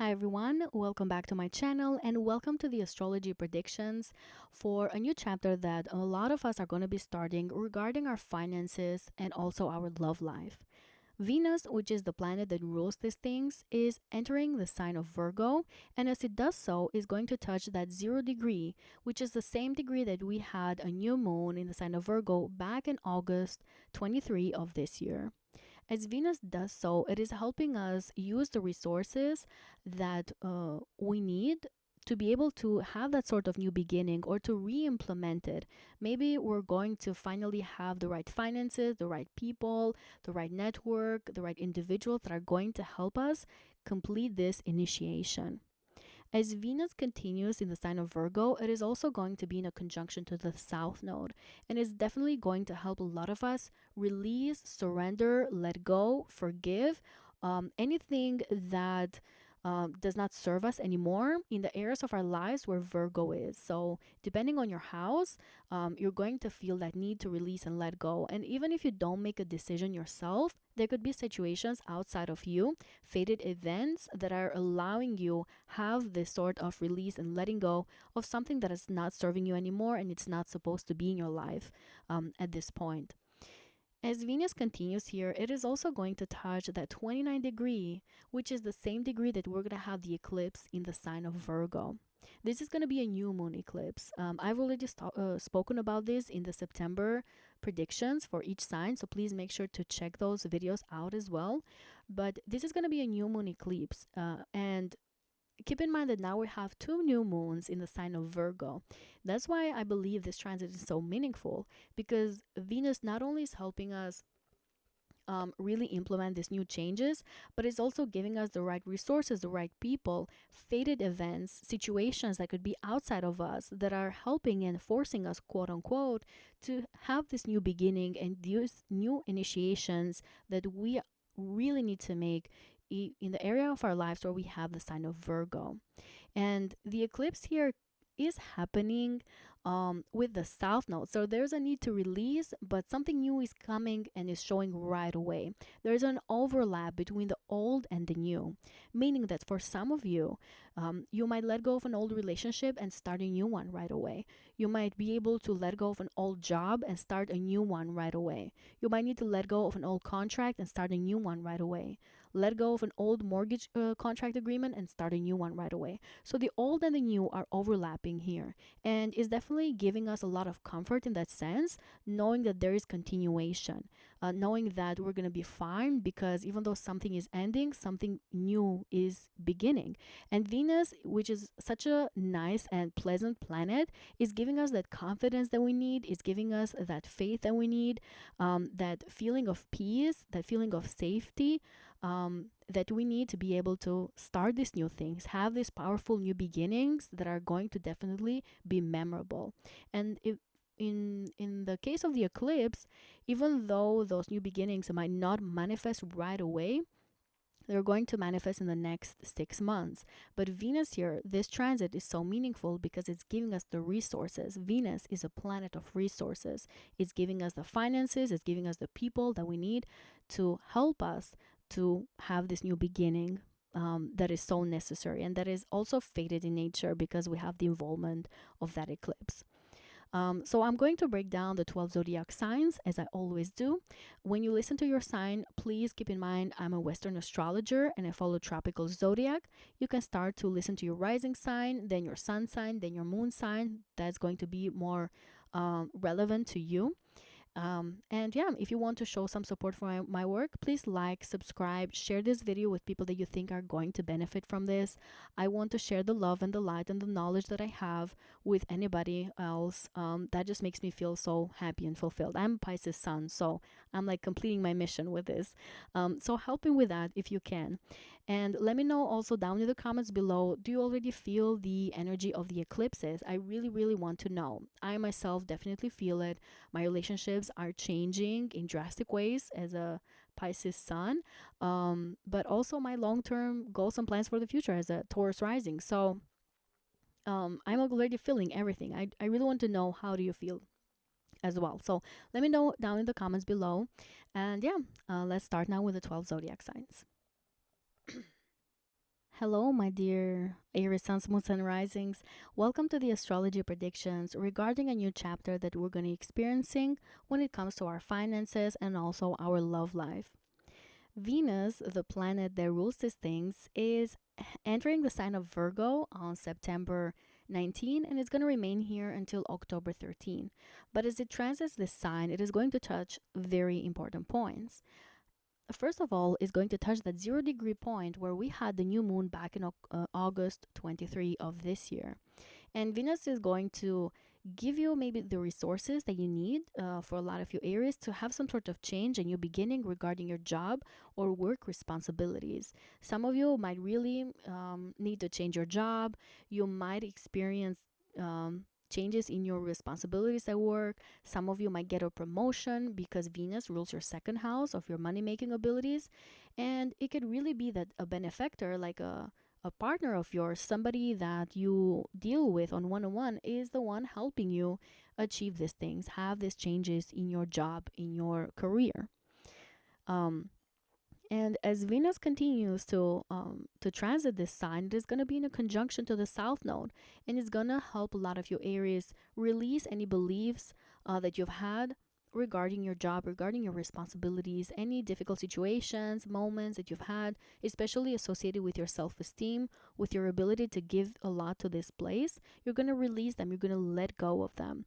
Hi everyone, welcome back to my channel and welcome to the astrology predictions for a new chapter that a lot of us are going to be starting regarding our finances and also our love life. Venus, which is the planet that rules these things, is entering the sign of Virgo, and as it does so, is going to touch that 0 degree, which is the same degree that we had a new moon in the sign of Virgo back in August 23 of this year. As Venus does so, it is helping us use the resources that we need to be able to have that sort of new beginning or to re-implement it. Maybe we're going to finally have the right finances, the right people, the right network, the right individuals that are going to help us complete this initiation. As Venus continues in the sign of Virgo, it is also going to be in a conjunction to the South Node, and is definitely going to help a lot of us release, surrender, let go, forgive anything that does not serve us anymore in the areas of our lives where Virgo is. So depending on your house, you're going to feel that need to release and let go. And even if you don't make a decision yourself, there could be situations outside of you, fated events that are allowing you have this sort of release and letting go of something that is not serving you anymore and it's not supposed to be in your life at this point. As Venus continues here, it is also going to touch that 29 degree, which is the same degree that we're going to have the eclipse in the sign of Virgo. This is going to be a new moon eclipse. I've already spoken about this in the September predictions for each sign, so please make sure to check those videos out as well. But this is going to be a new moon eclipse, and keep in mind that now we have two new moons in the sign of Virgo. That's why I believe this transit is so meaningful, because Venus not only is helping us really implement these new changes, but it's also giving us the right resources, the right people, fated events, situations that could be outside of us that are helping and forcing us, quote unquote, to have this new beginning and these new initiations that we really need to make in the area of our lives where we have the sign of Virgo. And the eclipse here is happening with the South Node. So there's a need to release, but something new is coming and is showing right away. There's an overlap between the old and the new, meaning that for some of you, you might let go of an old relationship and start a new one right away. You might be able to let go of an old job and start a new one right away. You might need to let go of an old contract and start a new one right away. Let go of an old mortgage contract agreement and start a new one right away. So the old and the new are overlapping here, and is definitely giving us a lot of comfort in that sense, knowing that there is continuation, knowing that we're going to be fine, because even though something is ending, something new is beginning. And Venus, which is such a nice and pleasant planet, is giving us that confidence that we need, is giving us that faith that we need, that feeling of peace, that feeling of safety, that we need to be able to start these new things, have these powerful new beginnings that are going to definitely be memorable. And if in the case of the eclipse, even though those new beginnings might not manifest right away, they're going to manifest in the next 6 months. But Venus here, this transit is so meaningful because it's giving us the resources. Venus is a planet of resources. It's giving us the finances, it's giving us the people that we need to help us to have this new beginning that is so necessary, and that is also fated in nature because we have the involvement of that eclipse. So I'm going to break down the 12 zodiac signs as I always do. When you listen to your sign, please keep in mind I'm a Western astrologer and I follow tropical zodiac. You can start to listen to your rising sign, then your sun sign, then your moon sign. That's going to be more relevant to you. And yeah, if you want to show some support for my work, please like, subscribe, share this video with people that you think are going to benefit from this. I want to share the love and the light and the knowledge that I have with anybody else. That just makes me feel so happy and fulfilled. I'm Pisces sun, so I'm like completing my mission with this. So help me with that if you can. And let me know also down in the comments below, do you already feel the energy of the eclipses? I really, really want to know. I myself definitely feel it. My relationships are changing in drastic ways as a Pisces sun, but also my long-term goals and plans for the future as a Taurus rising. So I'm already feeling everything. I really want to know, how do you feel as well? So let me know down in the comments below. And yeah, let's start now with the 12 zodiac signs. Hello, my dear Aries Sun, Moons, and Risings. Welcome to the astrology predictions regarding a new chapter that we're going to be experiencing when it comes to our finances and also our love life. Venus, the planet that rules these things, is entering the sign of Virgo on September 19 and it's going to remain here until October 13. But as it transits this sign, it is going to touch very important points. First of all, is going to touch that 0 degree point where we had the new moon back in August 23 of this year. And Venus is going to give you maybe the resources that you need for a lot of your areas to have some sort of change, a new beginning regarding your job or work responsibilities. Some of you might really need to change your job. You might experience changes in your responsibilities at work. Some of you might get a promotion because Venus rules your second house of your money making abilities. And it could really be that a benefactor, like a partner of yours, somebody that you deal with on one-on-one, is the one helping you achieve these things, have these changes in your job, in your career. Um, and as Venus continues to transit this sign, it is going to be in a conjunction to the South Node, and it's going to help a lot of your Aries release any beliefs that you've had regarding your job, regarding your responsibilities, any difficult situations, moments that you've had, especially associated with your self-esteem, with your ability to give a lot to this place. You're going to release them. You're going to let go of them.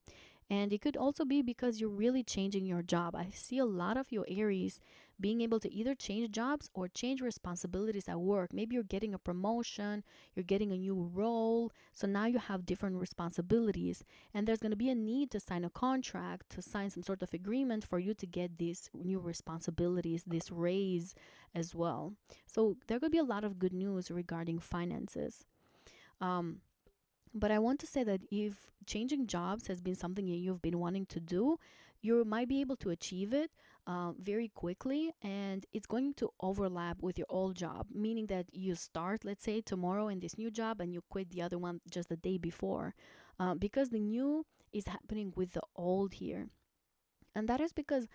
And it could also be because you're really changing your job. I see a lot of your Aries being able to either change jobs or change responsibilities at work. Maybe you're getting a promotion, you're getting a new role, so now you have different responsibilities, and there's going to be a need to sign a contract, to sign some sort of agreement for you to get these new responsibilities, this raise as well. So there could be a lot of good news regarding finances. Um, but I want to say that if changing jobs has been something that you've been wanting to do, you might be able to achieve it very quickly, and it's going to overlap with your old job, meaning that you start, let's say, tomorrow in this new job and you quit the other one just the day before, because the new is happening with the old here. And that is because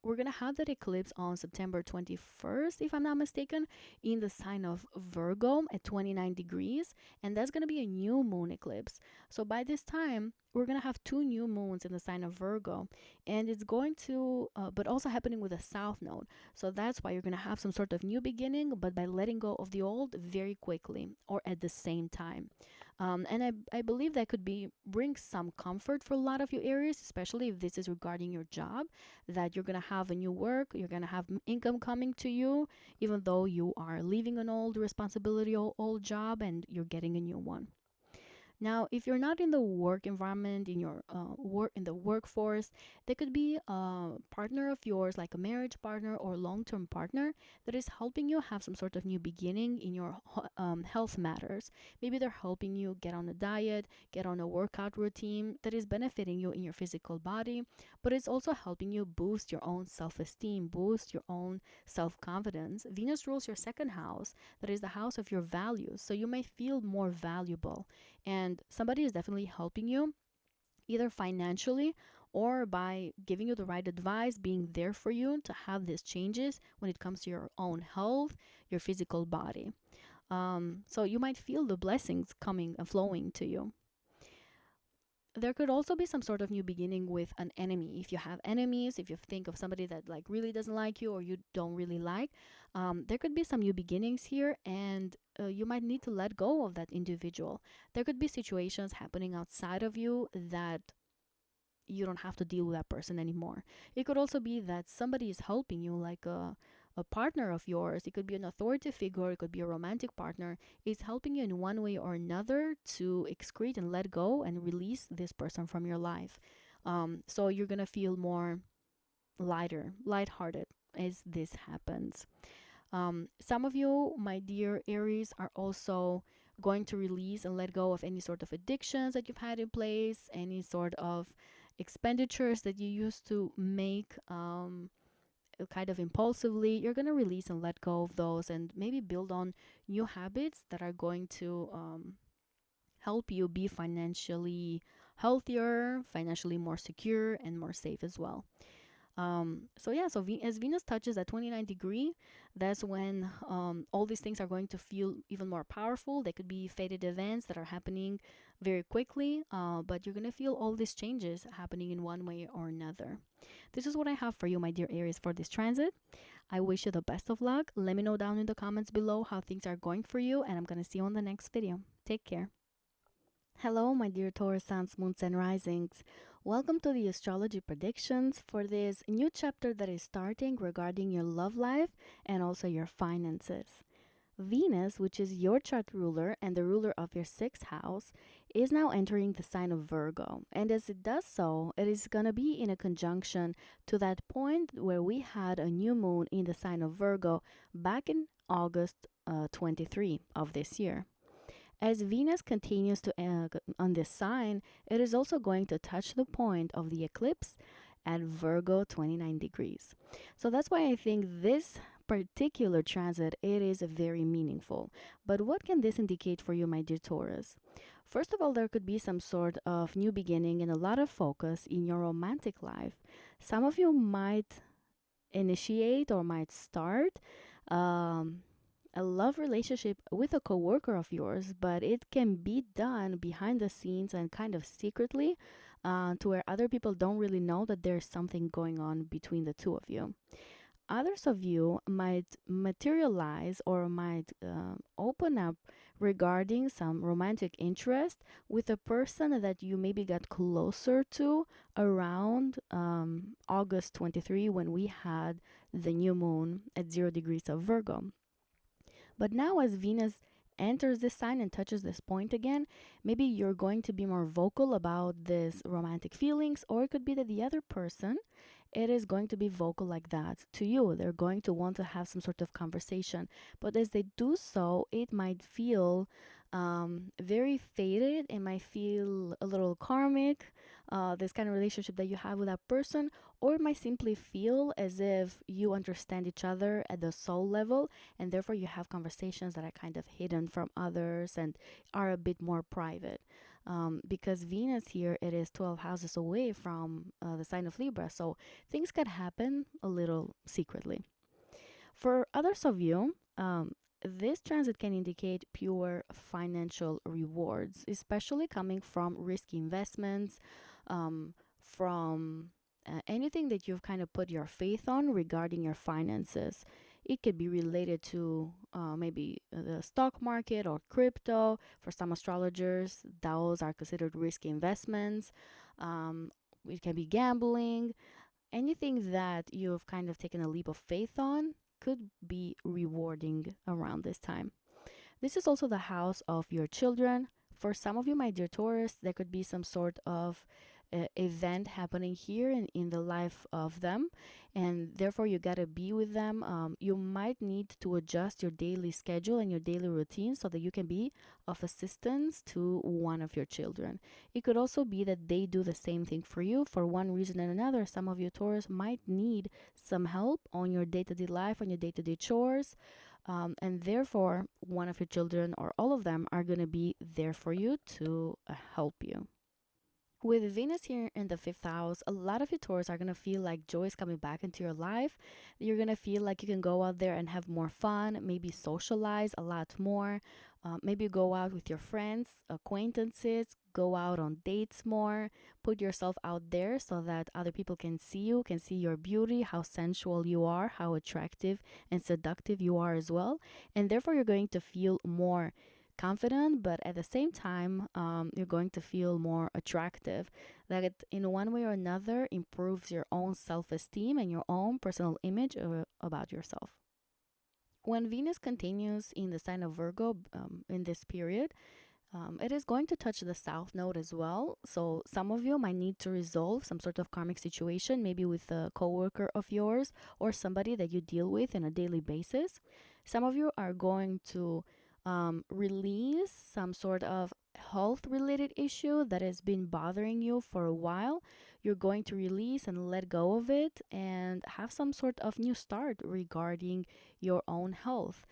we're going to have that eclipse on September 21st, if I'm not mistaken, in the sign of Virgo at 29 degrees. And that's going to be a new moon eclipse. So by this time, we're going to have two new moons in the sign of Virgo. And it's going to, but also happening with a south node. So that's why you're going to have some sort of new beginning, but by letting go of the old very quickly or at the same time. And I believe that could be bring some comfort for a lot of your areas, especially if this is regarding your job, that you're gonna have a new work, you're gonna have income coming to you, even though you are leaving an old responsibility or old job and you're getting a new one. Now, if you're not in the work environment, in your work in the workforce, there could be a partner of yours, like a marriage partner or long-term partner, that is helping you have some sort of new beginning in your health matters. Maybe they're helping you get on a diet, get on a workout routine that is benefiting you in your physical body, but it's also helping you boost your own self-esteem, boost your own self-confidence. Venus rules your second house, that is the house of your values, so you may feel more valuable, and somebody is definitely helping you either financially or by giving you the right advice, being there for you to have these changes when it comes to your own health, your physical body. So you might feel the blessings coming and flowing to you. There could also be some sort of new beginning with an enemy. If you have enemies, if you think of somebody that like really doesn't like you or you don't really like, there could be some new beginnings here, and you might need to let go of that individual. There could be situations happening outside of you that you don't have to deal with that person anymore. It could also be that somebody is helping you, like a partner of yours. It could be an authority figure, it could be a romantic partner, is helping you in one way or another to excrete and let go and release this person from your life. So you're gonna feel more lighthearted as this happens. Some of you, my dear Aries, are also going to release and let go of any sort of addictions that you've had in place, any sort of expenditures that you used to make kind of impulsively. You're going to release and let go of those and maybe build on new habits that are going to help you be financially healthier, financially more secure, and more safe as well. As Venus touches at 29 degree, that's when all these things are going to feel even more powerful. They could be fated events that are happening very quickly, but you're going to feel all these changes happening in one way or another. This is what I have for you, my dear Aries, for this transit. I wish you the best of luck. Let me know down in the comments below how things are going for you, and I'm going to see you on the next video. Take care. Hello, my dear Taurus suns, moons, and risings. Welcome to the astrology predictions for this new chapter that is starting regarding your love life and also your finances. Venus, which is your chart ruler and the ruler of your sixth house, is now entering the sign of Virgo. And as it does so, it is going to be in a conjunction to that point where we had a new moon in the sign of Virgo back in August 23 of this year. As Venus continues to on this sign, it is also going to touch the point of the eclipse at Virgo 29 degrees. So that's why I think this particular transit, it is very meaningful. But what can this indicate for you, my dear Taurus? First of all, there could be some sort of new beginning and a lot of focus in your romantic life. Some of you might initiate or might start um, a love relationship with a coworker of yours, but it can be done behind the scenes and kind of secretly, to where other people don't really know that there's something going on between the two of you. Others of you might materialize or might open up regarding some romantic interest with a person that you maybe got closer to around August 23, when we had the new moon at 0 degrees of Virgo. But now, as Venus enters this sign and touches this point again, maybe you're going to be more vocal about this romantic feelings, or it could be that the other person, it is going to be vocal like that to you. They're going to want to have some sort of conversation, but as they do so, it might feel very faded. It might feel a little karmic, this kind of relationship that you have with that person, or it might simply feel as if you understand each other at the soul level, and therefore you have conversations that are kind of hidden from others and are a bit more private. Because Venus here, it is 12 houses away from the sign of Libra, so things could happen a little secretly. For others of you, this transit can indicate pure financial rewards, especially coming from risky investments, from anything that you've kind of put your faith on regarding your finances. It could be related to maybe the stock market or crypto. For some astrologers, those are considered risky investments. Um, it can be gambling. Anything that you've kind of taken a leap of faith on could be rewarding around this time. This is also the house of your children. For some of you, my dear Taurus, there could be some sort of event happening here in the life of them, and therefore you got to be with them. You might need to adjust your daily schedule and your daily routine so that you can be of assistance to one of your children. It could also be that they do the same thing for you for one reason and another. Some of you Taurus might need some help on your day-to-day life, on your day-to-day chores, and therefore one of your children or all of them are going to be there for you to help you. With Venus here in the fifth house, a lot of you Taurus are going to feel like joy is coming back into your life. You're going to feel like you can go out there and have more fun, maybe socialize a lot more, maybe go out with your friends, acquaintances, go out on dates more, put yourself out there so that other people can see you, can see your beauty, how sensual you are, how attractive and seductive you are as well. And therefore, you're going to feel more confident, but at the same time, you're going to feel more attractive. That it, in one way or another, improves your own self-esteem and your own personal image about yourself. When Venus continues in the sign of Virgo in this period, it is going to touch the south node as well. So some of you might need to resolve some sort of karmic situation, maybe with a coworker of yours or somebody that you deal with on a daily basis. Some of you are going to release some sort of health related issue that has been bothering you for a while. You're going to release and let go of it and have some sort of new start regarding your own health.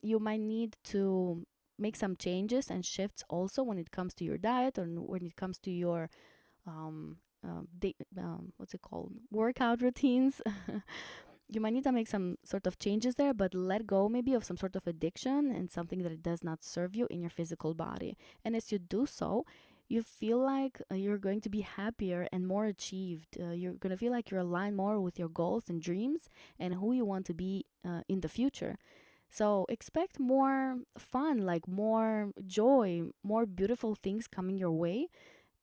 You might need to make some changes and shifts also when it comes to your diet or when it comes to your what's it called, workout routines. You might need to make some sort of changes there, but let go maybe of some sort of addiction and something that it does not serve you in your physical body. And as you do so, you feel like you're going to be happier and more achieved. You're going to feel like you're aligned more with your goals and dreams and who you want to be in the future. So expect more fun, like more joy, more beautiful things coming your way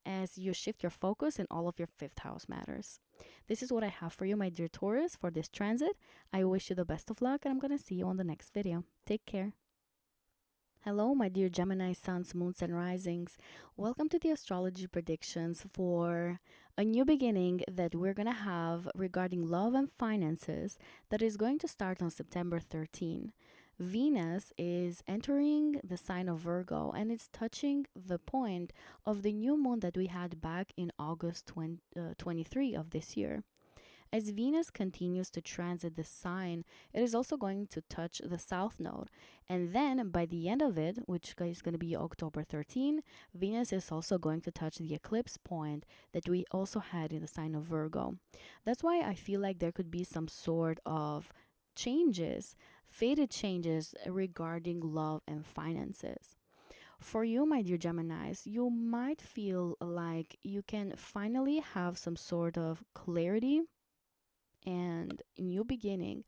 as you shift your focus and all of your fifth house matters. This is what I have for you, my dear Taurus, for this transit. I wish you the best of luck, and I'm going to see you on the next video. Take care. Hello, my dear Gemini suns, moons, and risings. Welcome to the astrology predictions for a new beginning that we're going to have regarding love and finances that is going to start on September 13. Venus is entering the sign of Virgo and it's touching the point of the new moon that we had back in August 23 of this year. As Venus continues to transit the sign, it is also going to touch the south node. And then by the end of it, which is going to be October 13, Venus is also going to touch the eclipse point that we also had in the sign of Virgo. That's why I feel like there could be some sort of changes, faded changes regarding love and finances. For you, my dear Geminis, you might feel like you can finally have some sort of clarity and new beginning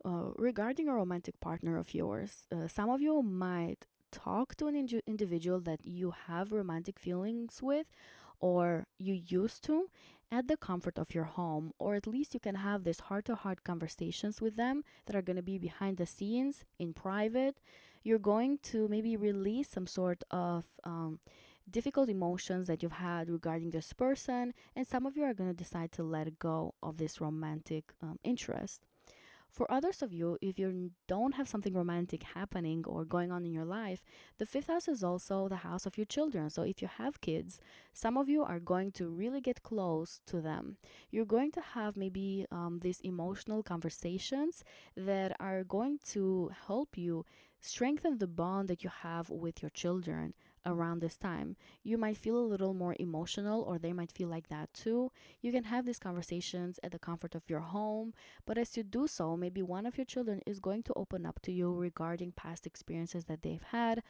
regarding a romantic partner of yours. Some of you might talk to an individual that you have romantic feelings with or you used to at the comfort of your home, or at least you can have this heart-to-heart conversations with them that are going to be behind the scenes in private. You're going to maybe release some sort of difficult emotions that you've had regarding this person, and some of you are going to decide to let go of this romantic interest. For others of you, if you don't have something romantic happening or going on in your life, the fifth house is also the house of your children. So if you have kids, some of you are going to really get close to them. You're going to have maybe these emotional conversations that are going to help you strengthen the bond that you have with your children around this time. You might feel a little more emotional, or they might feel like that too. You can have these conversations at the comfort of your home, but as you do so, maybe one of your children is going to open up to you regarding past experiences that they've had,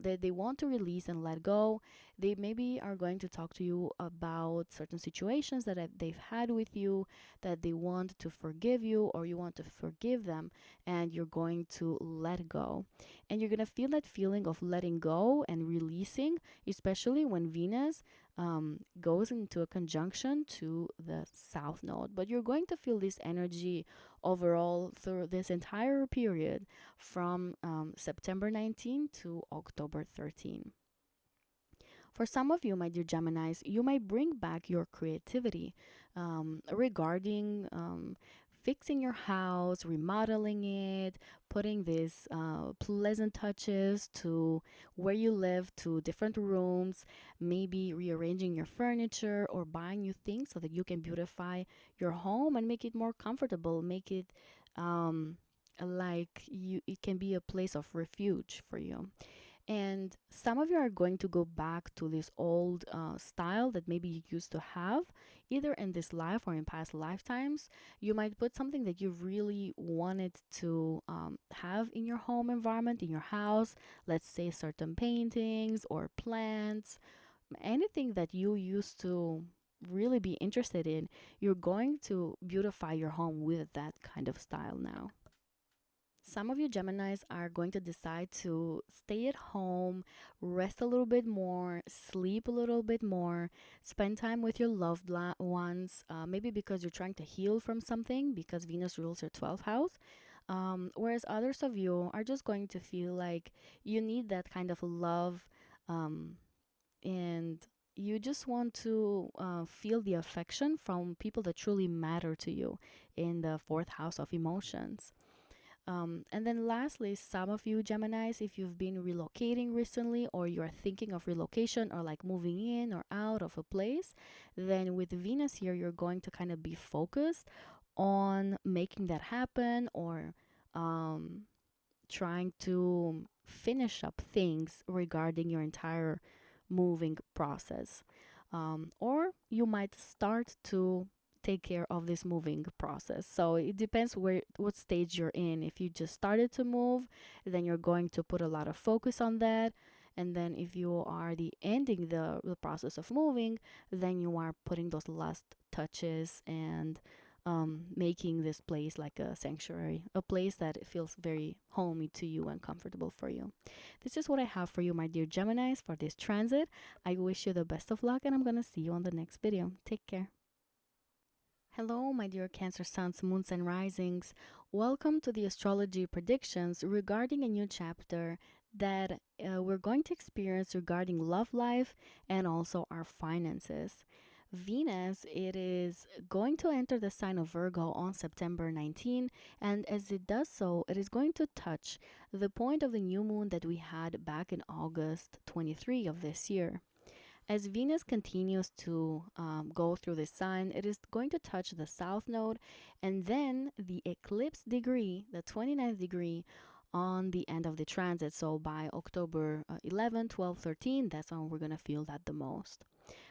that they want to release and let go. They maybe are going to talk to you about certain situations that they've had with you, that they want to forgive you, or you want to forgive them, and you're going to let go. And you're going to feel that feeling of letting go and releasing, especially when Venus goes into a conjunction to the south node. But you're going to feel this energy overall through this entire period from September 19 to October 13. For some of you, my dear Geminis, you might bring back your creativity regarding fixing your house, remodeling it, putting these pleasant touches to where you live, to different rooms, maybe rearranging your furniture or buying new things so that you can beautify your home and make it more comfortable, make it like you, it can be a place of refuge for you. And some of you are going to go back to this old style that maybe you used to have, either in this life or in past lifetimes. You might put something that you really wanted to have in your home environment, in your house. Let's say certain paintings or plants, anything that you used to really be interested in. You're going to beautify your home with that kind of style now. Some of you Geminis are going to decide to stay at home, rest a little bit more, sleep a little bit more, spend time with your loved ones, maybe because you're trying to heal from something because Venus rules your 12th house. Whereas others of you are just going to feel like you need that kind of love, and you just want to feel the affection from people that truly matter to you in the fourth house of emotions. And then lastly, some of you Geminis, if you've been relocating recently or you're thinking of relocation or like moving in or out of a place, then with Venus here, you're going to kind of be focused on making that happen, or trying to finish up things regarding your entire moving process. or you might start to take care of this moving process. So it depends what stage you're in. If you just started to move, then you're going to put a lot of focus on that. And then if you are ending the process of moving, then you are putting those last touches and making this place like a sanctuary, a place that feels very homey to you and comfortable for you. This is what I have for you, my dear Geminis, for this transit. I wish you the best of luck, and I'm going to see you on the next video. Take care. Hello, my dear Cancer suns, moons, and risings. Welcome to the astrology predictions regarding a new chapter that we're going to experience regarding love life and also our finances. Venus, it is going to enter the sign of Virgo on September 19, and as it does so, it is going to touch the point of the new moon that we had back in August 23 of this year. As Venus continues to go through the sign, it is going to touch the south node and then the eclipse degree, the 29th degree, on the end of the transit. So by October 11, 12, 13, that's when we're going to feel that the most.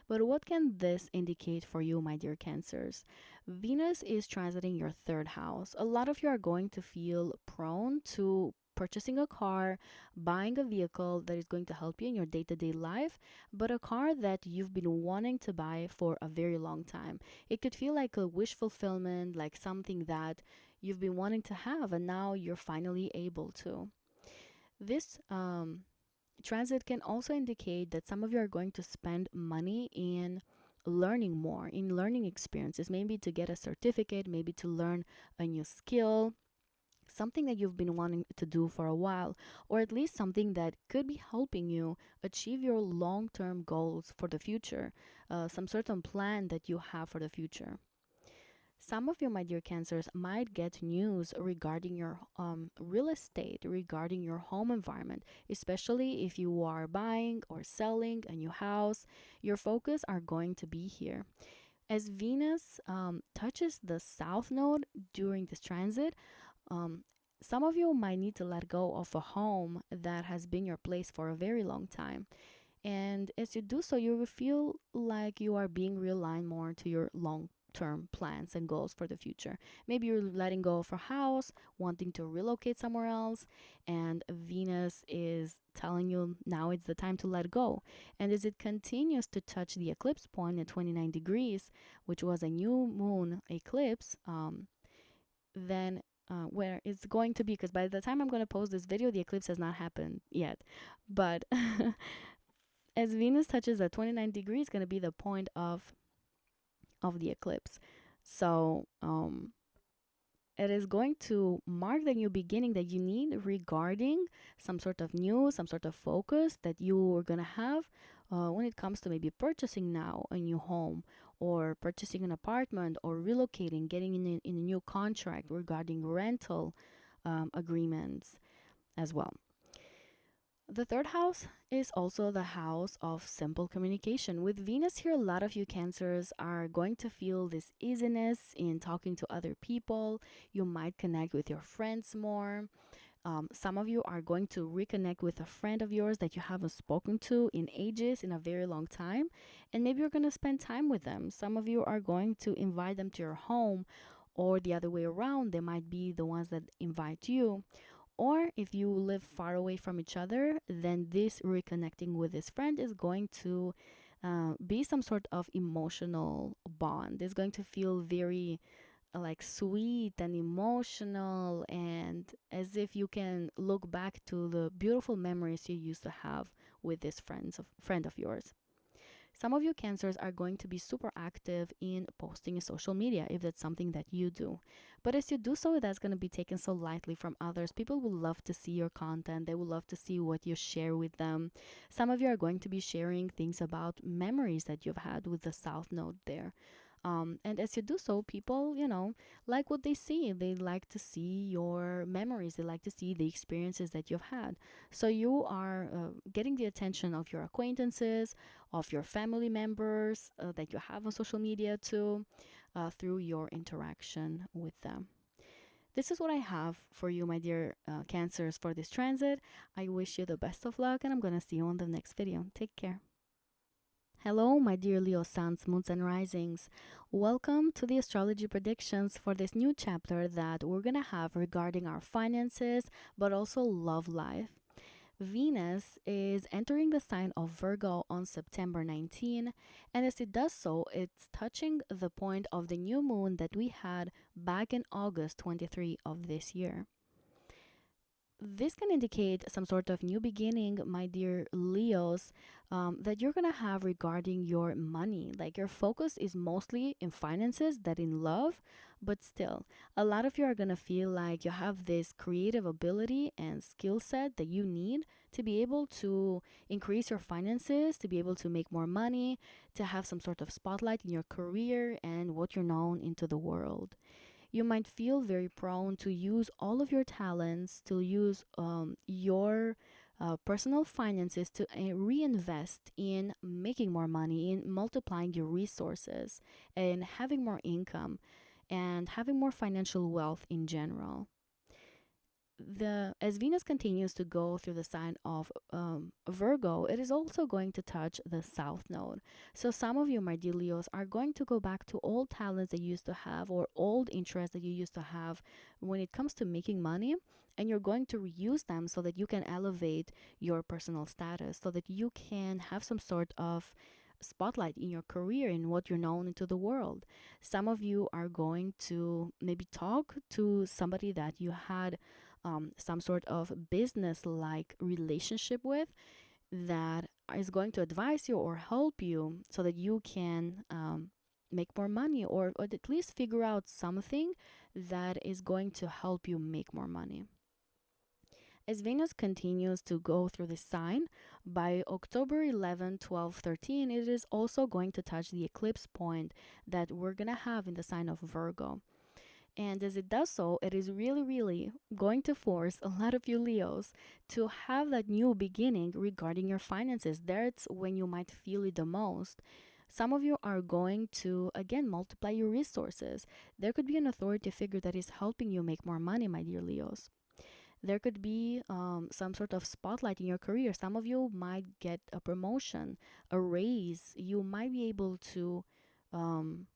But what can this indicate for you, my dear Cancers? Venus is transiting your third house. A lot of you are going to feel prone to purchasing a car, buying a vehicle that is going to help you in your day-to-day life, but a car that you've been wanting to buy for a very long time. It could feel like a wish fulfillment, like something that you've been wanting to have, and now you're finally able to. This transit can also indicate that some of you are going to spend money in learning more, in learning experiences, maybe to get a certificate, maybe to learn a new skill, something that you've been wanting to do for a while, or at least something that could be helping you achieve your long-term goals for the future, some certain plan that you have for the future. Some of you, my dear Cancers, might get news regarding your real estate, regarding your home environment, especially if you are buying or selling a new house. Your focus are going to be here. As Venus touches the south node during this transit, some of you might need to let go of a home that has been your place for a very long time. And as you do so, you will feel like you are being realigned more to your long-term plans and goals for the future. Maybe you're letting go of a house, wanting to relocate somewhere else, and Venus is telling you now it's the time to let go. And as it continues to touch the eclipse point at 29 degrees, which was a new moon eclipse, then where it's going to be, because by the time I'm going to post this video, the eclipse has not happened yet. But as Venus touches at 29 degrees, it's going to be the point of the eclipse. So it is going to mark the new beginning that you need regarding some sort of news, some sort of focus that you are going to have when it comes to maybe purchasing now a new home, or purchasing an apartment, or relocating, getting in a new contract regarding rental agreements as well. The third house is also the house of simple communication. With Venus here, a lot of you Cancers are going to feel this easiness in talking to other people. You might connect with your friends more. Some of you are going to reconnect with a friend of yours that you haven't spoken to in ages, in a very long time. And maybe you're going to spend time with them. Some of you are going to invite them to your home, or the other way around. They might be the ones that invite you. Or if you live far away from each other, then this reconnecting with this friend is going to be some sort of emotional bond. It's going to feel very like sweet and emotional, and as if you can look back to the beautiful memories you used to have with this friend of yours. Some of you Cancers are going to be super active in posting in social media if that's something that you do. But as you do so, that's going to be taken so lightly from others. People will love to see your content. They will love to see what you share with them. Some of you are going to be sharing things about memories that you've had with the South Node there. And as you do so, people, like what they see. They like to see your memories. They like to see the experiences that you've had. So you are getting the attention of your acquaintances, of your family members that you have on social media too, through your interaction with them. This is what I have for you, my dear Cancers, for this transit. I wish you the best of luck, and I'm going to see you on the next video. Take care. Hello, my dear Leo suns, moons, and risings. Welcome to the astrology predictions for this new chapter that we're going to have regarding our finances, but also love life. Venus is entering the sign of Virgo on September 19, and as it does so, it's touching the point of the new moon that we had back in August 23 of this year. This can indicate some sort of new beginning, my dear Leos, that you're gonna have regarding your money. Like your focus is mostly in finances than in love, but still, a lot of you are gonna feel like you have this creative ability and skill set that you need to be able to increase your finances, to be able to make more money, to have some sort of spotlight in your career and what you're known into the world. You might feel very prone to use all of your talents, to use your personal finances to reinvest in making more money, in multiplying your resources, and having more income, and having more financial wealth in general. As Venus continues to go through the sign of Virgo, it is also going to touch the South Node. So some of you, my dear Leos, are going to go back to old talents that you used to have or old interests that you used to have when it comes to making money, and you're going to reuse them so that you can elevate your personal status, so that you can have some sort of spotlight in your career, in what you're known into the world. Some of you are going to maybe talk to somebody that you had some sort of business like relationship with, that is going to advise you or help you so that you can make more money, or at least figure out something that is going to help you make more money. As Venus continues to go through this sign, by October 11, 12, 13, it is also going to touch the eclipse point that we're going to have in the sign of Virgo. And as it does so, it is really, really going to force a lot of you Leos to have that new beginning regarding your finances. That's when you might feel it the most. Some of you are going to, again, multiply your resources. There could be an authority figure that is helping you make more money, my dear Leos. There could be some sort of spotlight in your career. Some of you might get a promotion, a raise. You might be able to um,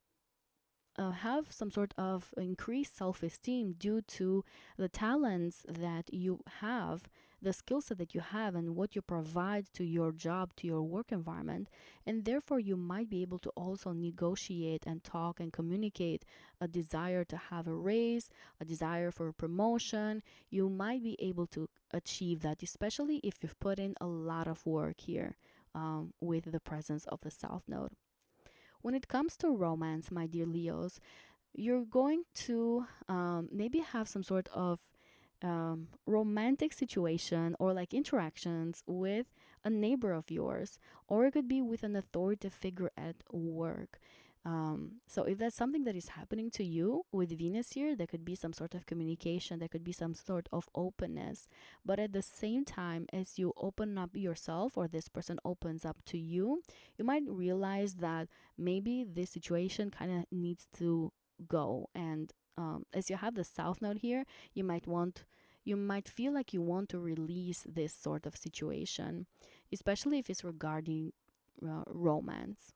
have some sort of increased self-esteem due to the talents that you have, the skill set that you have, and what you provide to your job, to your work environment. And therefore you might be able to also negotiate and talk and communicate a desire to have a raise, a desire for a promotion. You might be able to achieve that, especially if you've put in a lot of work here with the presence of the South Node. When it comes to romance, my dear Leos, you're going to maybe have some sort of romantic situation or like interactions with a neighbor of yours, or it could be with an authoritative figure at work. So if that's something that is happening to you with Venus here, there could be some sort of communication, there could be some sort of openness. But at the same time, as you open up yourself or this person opens up to you, you might realize that maybe this situation kind of needs to go. And as you have the South Node here, you might feel like you want to release this sort of situation, especially if it's regarding romance.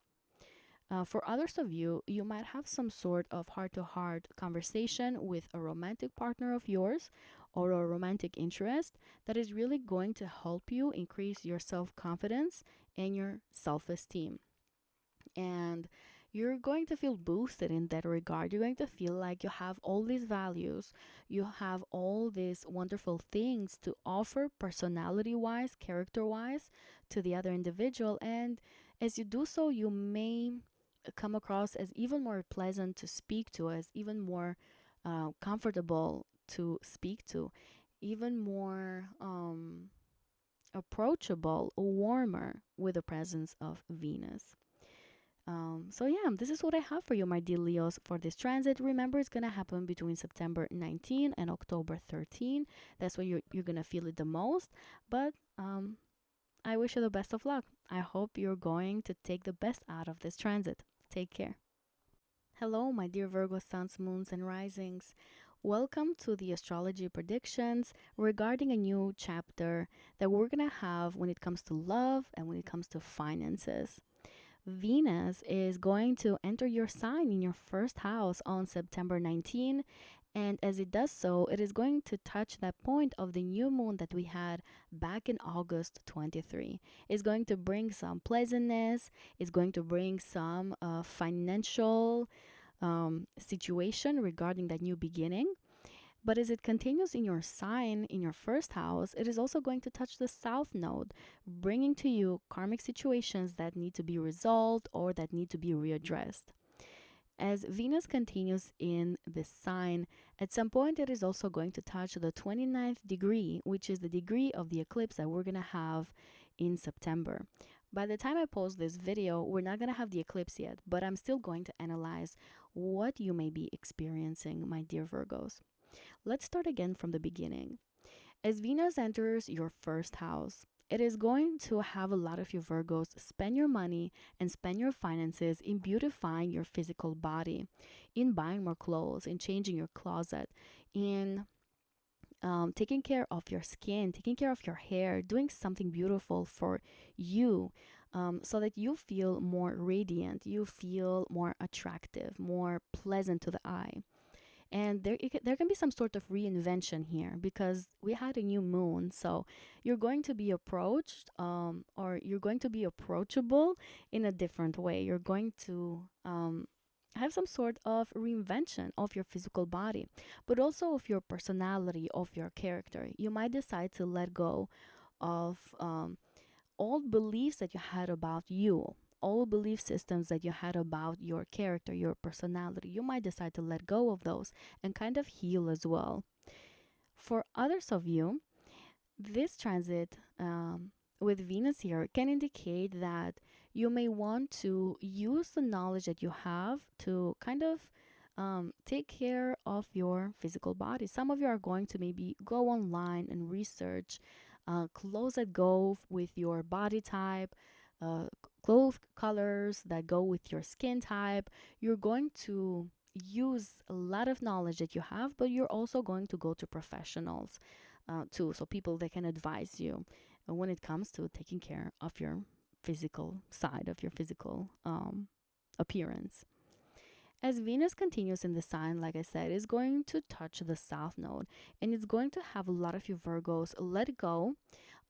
For others of you, you might have some sort of heart to heart conversation with a romantic partner of yours or a romantic interest that is really going to help you increase your self confidence and your self esteem. And you're going to feel boosted in that regard. You're going to feel like you have all these values, you have all these wonderful things to offer, personality wise, character wise, to the other individual. And as you do so, you may come across as even more pleasant to speak to, as even more comfortable to speak to, even more approachable, warmer with the presence of Venus. So yeah, this is what I have for you, my dear Leos, for this transit. Remember, it's gonna happen between September 19 and October 13. That's when you're gonna feel it the most. But I wish you the best of luck. I hope you're going to take the best out of this transit. Take care. Hello, my dear Virgo suns, moons, and risings. Welcome to the astrology predictions regarding a new chapter that we're gonna have when it comes to love and when it comes to finances. Venus is going to enter your sign in your first house on September 19. And as it does so, it is going to touch that point of the new moon that we had back in August 23. It's going to bring some pleasantness. It's going to bring some financial situation regarding that new beginning. But as it continues in your sign, in your first house, it is also going to touch the south node, bringing to you karmic situations that need to be resolved or that need to be readdressed. As Venus continues in this sign, at some point it is also going to touch the 29th degree, which is the degree of the eclipse that we're going to have in September. By the time I post this video, we're not going to have the eclipse yet, but I'm still going to analyze what you may be experiencing, my dear Virgos. Let's start again from the beginning. As Venus enters your first house, it is going to have a lot of you Virgos spend your money and spend your finances in beautifying your physical body, in buying more clothes, in changing your closet, in taking care of your skin, taking care of your hair, doing something beautiful for you, so that you feel more radiant, you feel more attractive, more pleasant to the eye. And there can be some sort of reinvention here because we had a new moon. So you're going to be approached, or you're going to be approachable in a different way. You're going to have some sort of reinvention of your physical body, but also of your personality, of your character. You might decide to let go of old beliefs that you had about you, old belief systems that you had about your character, your personality. You might decide to let go of those and kind of heal as well. For others of you, this transit with Venus here can indicate that you may want to use the knowledge that you have to kind of take care of your physical body. Some of you are going to maybe go online and research clothes that go with your body type, clothes colors that go with your skin type. You're going to use a lot of knowledge that you have, but you're also going to go to professionals too, so people that can advise you when it comes to taking care of your physical side, of your physical appearance. As Venus continues in the sign, like I said, is going to touch the south node, and it's going to have a lot of you Virgos let go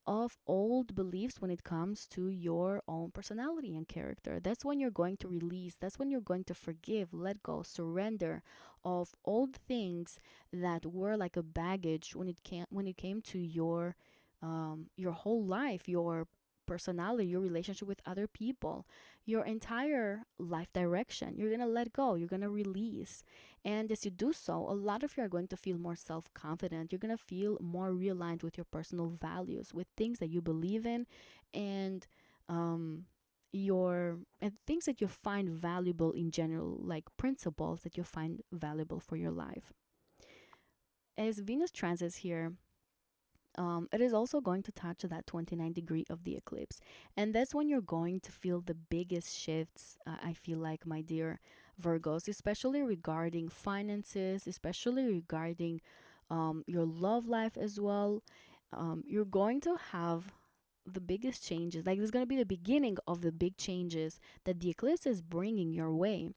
of old beliefs when it comes to your own personality and character. That's when you're going to release, that's when you're going to forgive, let go, surrender of old things that were like a baggage when it came to your whole life, your personality, your relationship with other people, your entire life direction. You're going to let go, you're going to release. And as you do so, a lot of you are going to feel more self-confident. You're going to feel more realigned with your personal values, with things that you believe in, and things that you find valuable in general, like principles that you find valuable for your life. As Venus transits here, it is also going to touch that 29 degree of the eclipse. And that's when you're going to feel the biggest shifts, I feel like, my dear Virgos, especially regarding finances, especially regarding your love life as well. You're going to have the biggest changes. Like, this is going to be the beginning of the big changes that the eclipse is bringing your way.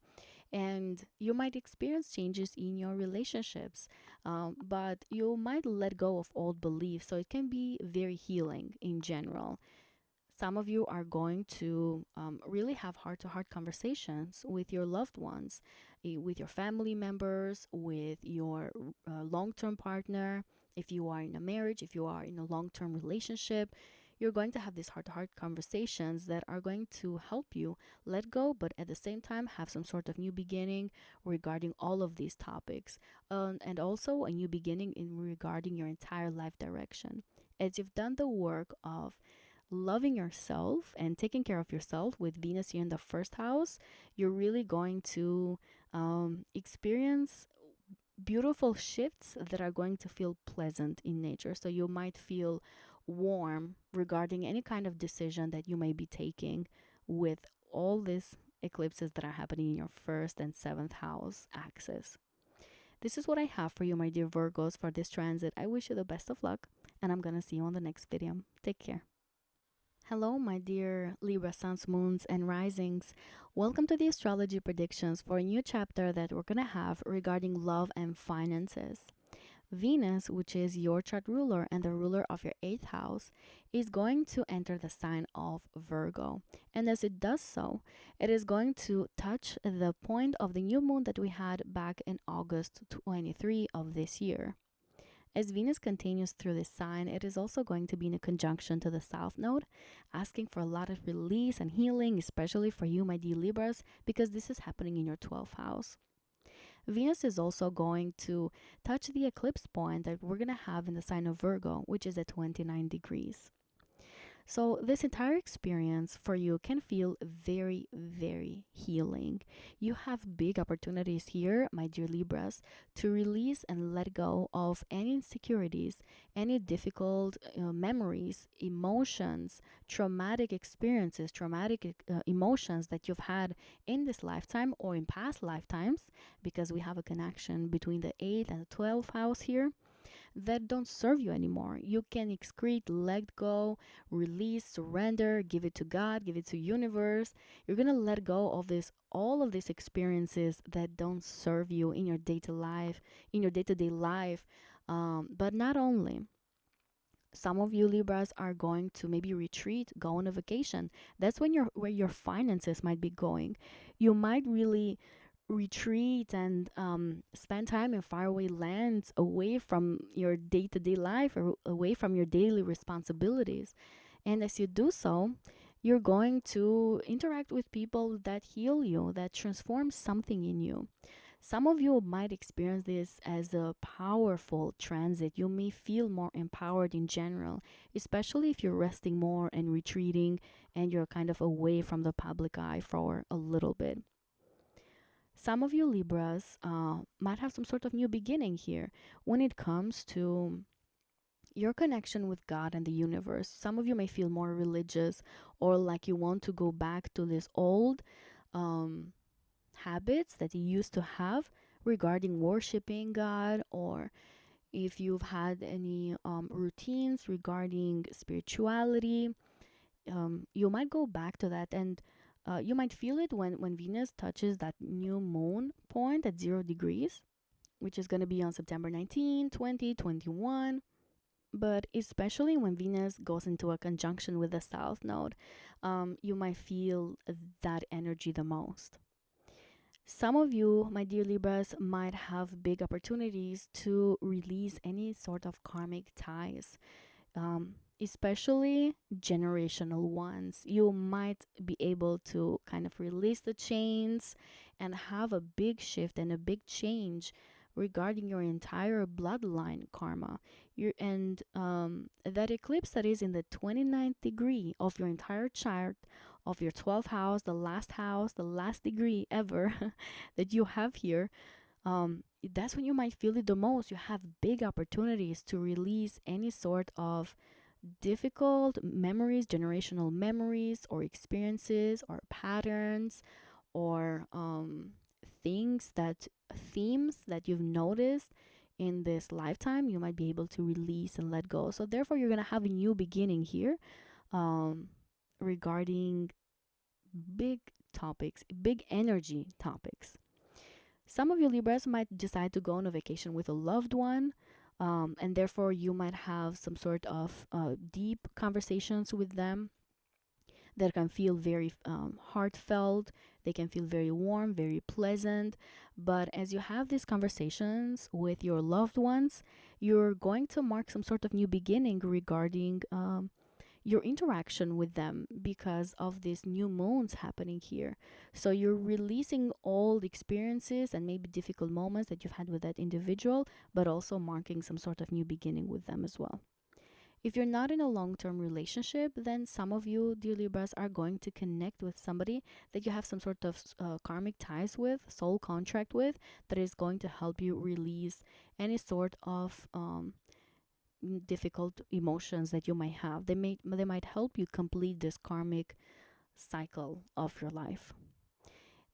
And you might experience changes in your relationships, but you might let go of old beliefs. So it can be very healing in general. Some of you are going to really have heart to heart conversations with your loved ones, with your family members, with your long term partner. If you are in a marriage, if you are in a long term relationship, you're going to have these heart to heart conversations that are going to help you let go, but at the same time have some sort of new beginning regarding all of these topics. And also a new beginning in regarding your entire life direction. As you've done the work of loving yourself and taking care of yourself with Venus here in the first house, you're really going to experience beautiful shifts that are going to feel pleasant in nature. So you might feel warm regarding any kind of decision that you may be taking with all these eclipses that are happening in your first and seventh house axis. This is what I have for you, my dear Virgos, for this transit. I wish you the best of luck, and I'm going to see you on the next video. Take care. Hello, my dear Libra suns, moons, and risings. Welcome to the astrology predictions for a new chapter that we're going to have regarding love and finances. Venus, which is your chart ruler and the ruler of your eighth house, is going to enter the sign of Virgo. And as it does so, it is going to touch the point of the new moon that we had back in August 23 of this year. As Venus continues through this sign, it is also going to be in a conjunction to the South Node, asking for a lot of release and healing, especially for you, my dear Libras, because this is happening in your 12th house. Venus is also going to touch the eclipse point that we're going to have in the sign of Virgo, which is at 29 degrees. So, this entire experience for you can feel very, very healing. You have big opportunities here, my dear Libras, to release and let go of any insecurities, any difficult memories, emotions, traumatic experiences, traumatic emotions that you've had in this lifetime or in past lifetimes, because we have a connection between the 8th and the 12th house here that don't serve you anymore. You can excrete, let go, release, surrender, give it to God, give it to universe. You're gonna let go of this, all of these experiences that don't serve you in your day-to-day life. But not only. Some of you Libras are going to maybe retreat, go on a vacation. That's when where your finances might be going. You might really retreat and spend time in faraway lands away from your day-to-day life or away from your daily responsibilities. And as you do so, you're going to interact with people that heal you, that transform something in you. Some of you might experience this as a powerful transit. You may feel more empowered in general, especially if you're resting more and retreating and you're kind of away from the public eye for a little bit. Some of you Libras might have some sort of new beginning here when it comes to your connection with God and the universe. Some of you may feel more religious or like you want to go back to this old um, habits that you used to have regarding worshiping God, or if you've had any routines regarding spirituality, you might go back to that. And you might feel it when Venus touches that new moon point at 0 degrees, which is going to be on September 19, 20, 21. But especially when Venus goes into a conjunction with the South Node, you might feel that energy the most. Some of you, my dear Libras, might have big opportunities to release any sort of karmic ties, especially generational ones. You might be able to kind of release the chains and have a big shift and a big change regarding your entire bloodline karma. That eclipse that is in the 29th degree of your entire chart, of your 12th house, the last degree ever that you have here, that's when you might feel it the most. You have big opportunities to release any sort of difficult memories, generational memories, or experiences, or patterns, or themes that you've noticed in this lifetime. You might be able to release and let go. So, therefore, you're going to have a new beginning here um, regarding big topics, big energy topics. Some of you Libras might decide to go on a vacation with a loved one, and therefore you might have some sort of deep conversations with them that can feel very heartfelt. They can feel very warm, very pleasant. But as you have these conversations with your loved ones, you're going to mark some sort of new beginning regarding your interaction with them because of these new moons happening here. So you're releasing old experiences and maybe difficult moments that you've had with that individual, but also marking some sort of new beginning with them as well. If you're not in a long-term relationship, then some of you, dear Libras, are going to connect with somebody that you have some sort of karmic ties with, soul contract with, that is going to help you release any sort of difficult emotions that you might have. They might help you complete this karmic cycle of your life.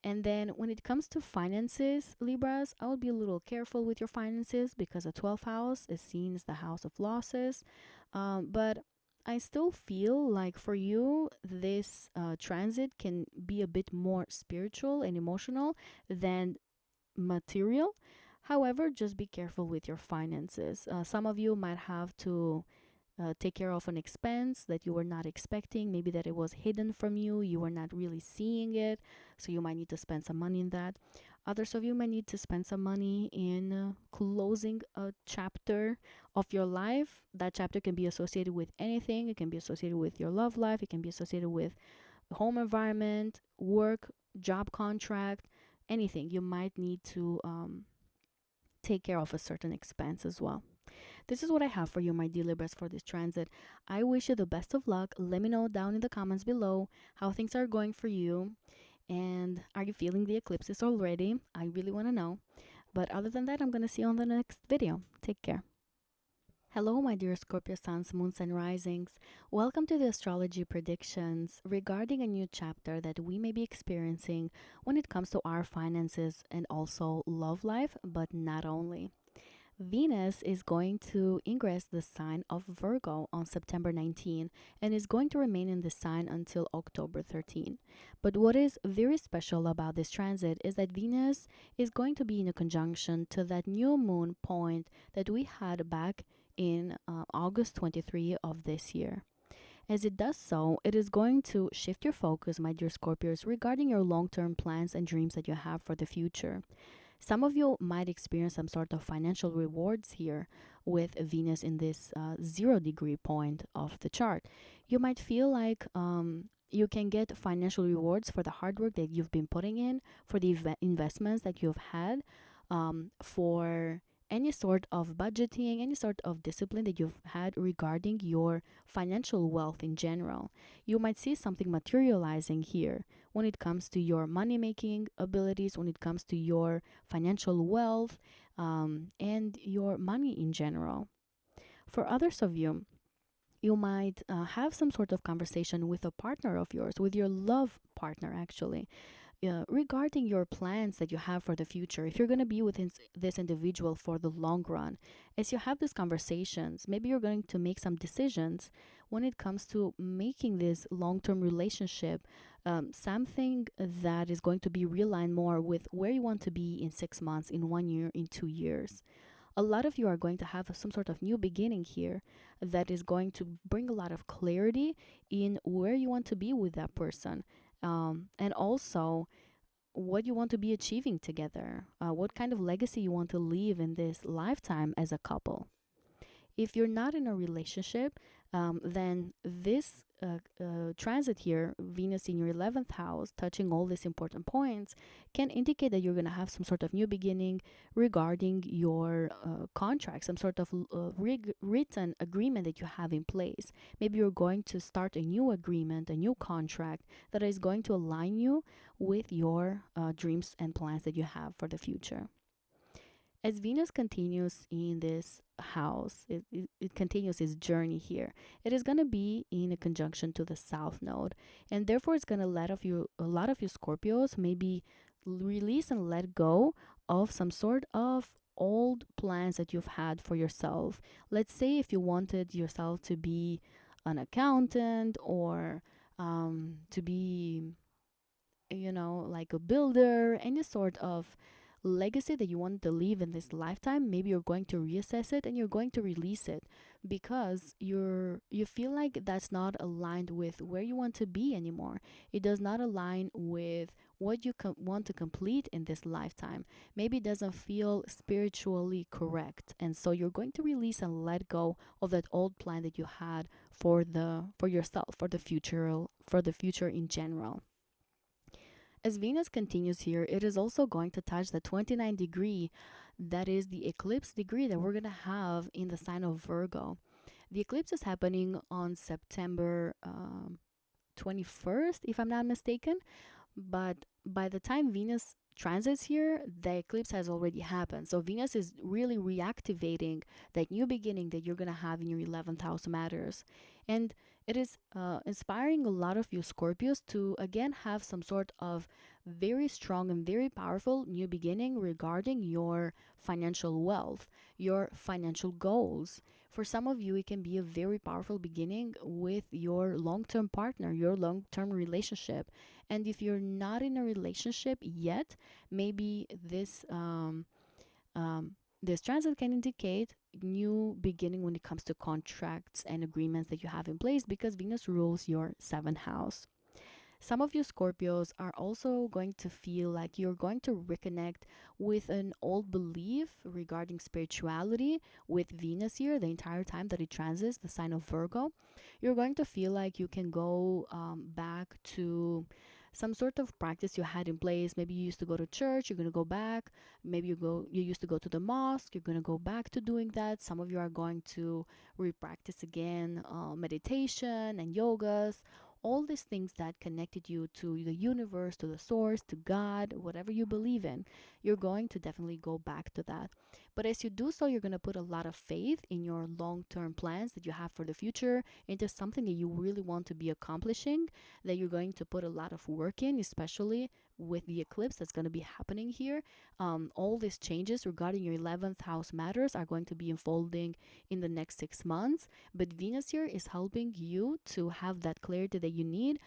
And then when it comes to finances, Libras, I would be a little careful with your finances because the 12th house is seen as the house of losses. But I still feel like for you, this transit can be a bit more spiritual and emotional than material. However, just be careful with your finances. Some of you might have to take care of an expense that you were not expecting, maybe that it was hidden from you, you were not really seeing it, so you might need to spend some money in that. Others of you might need to spend some money in closing a chapter of your life. That chapter can be associated with anything. It can be associated with your love life, it can be associated with home environment, work, job contract, anything. You might need to take care of a certain expense as well. This is what I have for you, my dear Libras, for this transit. I wish you the best of luck. Let me know down in the comments below how things are going for you. And are you feeling the eclipses already? I really want to know. But other than that, I'm going to see you on the next video. Take care. Hello, my dear Scorpio suns, moons, and risings. Welcome to the astrology predictions regarding a new chapter that we may be experiencing when it comes to our finances and also love life, but not only. Venus is going to ingress the sign of Virgo on September 19 and is going to remain in this sign until October 13. But what is very special about this transit is that Venus is going to be in a conjunction to that new moon point that we had back in August 23 of this year. As it does so, it is going to shift your focus, my dear Scorpios, regarding your long term plans and dreams that you have for the future. Some of you might experience some sort of financial rewards here with Venus in this 0 degree point of the chart. You might feel like you can get financial rewards for the hard work that you've been putting in, for the investments that you've had, for any sort of budgeting, any sort of discipline that you've had regarding your financial wealth in general. You might see something materializing here when it comes to your money making abilities, when it comes to your financial wealth, and your money in general. For others of you, you might have some sort of conversation with a partner of yours, with your love partner, actually, regarding your plans that you have for the future. If you're going to be with this individual for the long run, as you have these conversations, maybe you're going to make some decisions when it comes to making this long-term relationship something that is going to be realigned more with where you want to be in 6 months, in 1 year, in 2 years. A lot of you are going to have some sort of new beginning here that is going to bring a lot of clarity in where you want to be with that person, and also what you want to be achieving together, what kind of legacy you want to leave in this lifetime as a couple. If you're not in a relationship, then this transit here, Venus in your 11th house, touching all these important points, can indicate that you're going to have some sort of new beginning regarding your contract, some sort of written agreement that you have in place. Maybe you're going to start a new agreement, a new contract that is going to align you with your dreams and plans that you have for the future. As Venus continues in this house, it continues its journey here. It is going to be in a conjunction to the South Node, and therefore it's going to let a lot of you Scorpios maybe release and let go of some sort of old plans that you've had for yourself. Let's say if you wanted yourself to be an accountant or to be, like a builder, any sort of legacy that you want to leave in this lifetime, maybe you're going to reassess it and you're going to release it because you feel like that's not aligned with where you want to be anymore. It does not align with what you want to complete in this lifetime. Maybe it doesn't feel spiritually correct, and so you're going to release and let go of that old plan that you had for yourself, for the future in general. As Venus continues here, it is also going to touch the 29 degree, that is the eclipse degree that we're going to have in the sign of Virgo. The eclipse is happening on September 21st, if I'm not mistaken. But by the time Venus transits here, the eclipse has already happened. So Venus is really reactivating that new beginning that you're going to have in your 11th house matters. And it is inspiring a lot of you Scorpios to again have some sort of very strong and very powerful new beginning regarding your financial wealth, your financial goals. For some of you, it can be a very powerful beginning with your long term partner, your long term relationship. And if you're not in a relationship yet, maybe um, this transit can indicate new beginning when it comes to contracts and agreements that you have in place because Venus rules your seventh house. Some of you Scorpios are also going to feel like you're going to reconnect with an old belief regarding spirituality with Venus here the entire time that it transits the sign of Virgo. You're going to feel like you can go back to some sort of practice you had in place. Maybe you used to go to church, you're going to go back. Maybe you used to go to the mosque, you're going to go back to doing that. Some of you are going to re-practice again meditation and yogas, all these things that connected you to the universe, to the source, to God, whatever you believe in. You're going to definitely go back to that. But as you do so, you're going to put a lot of faith in your long-term plans that you have for the future, into something that you really want to be accomplishing, that you're going to put a lot of work in, especially with the eclipse that's going to be happening here. All these changes regarding your 11th house matters are going to be unfolding in the next 6 months. But Venus here is helping you to have that clarity that you need,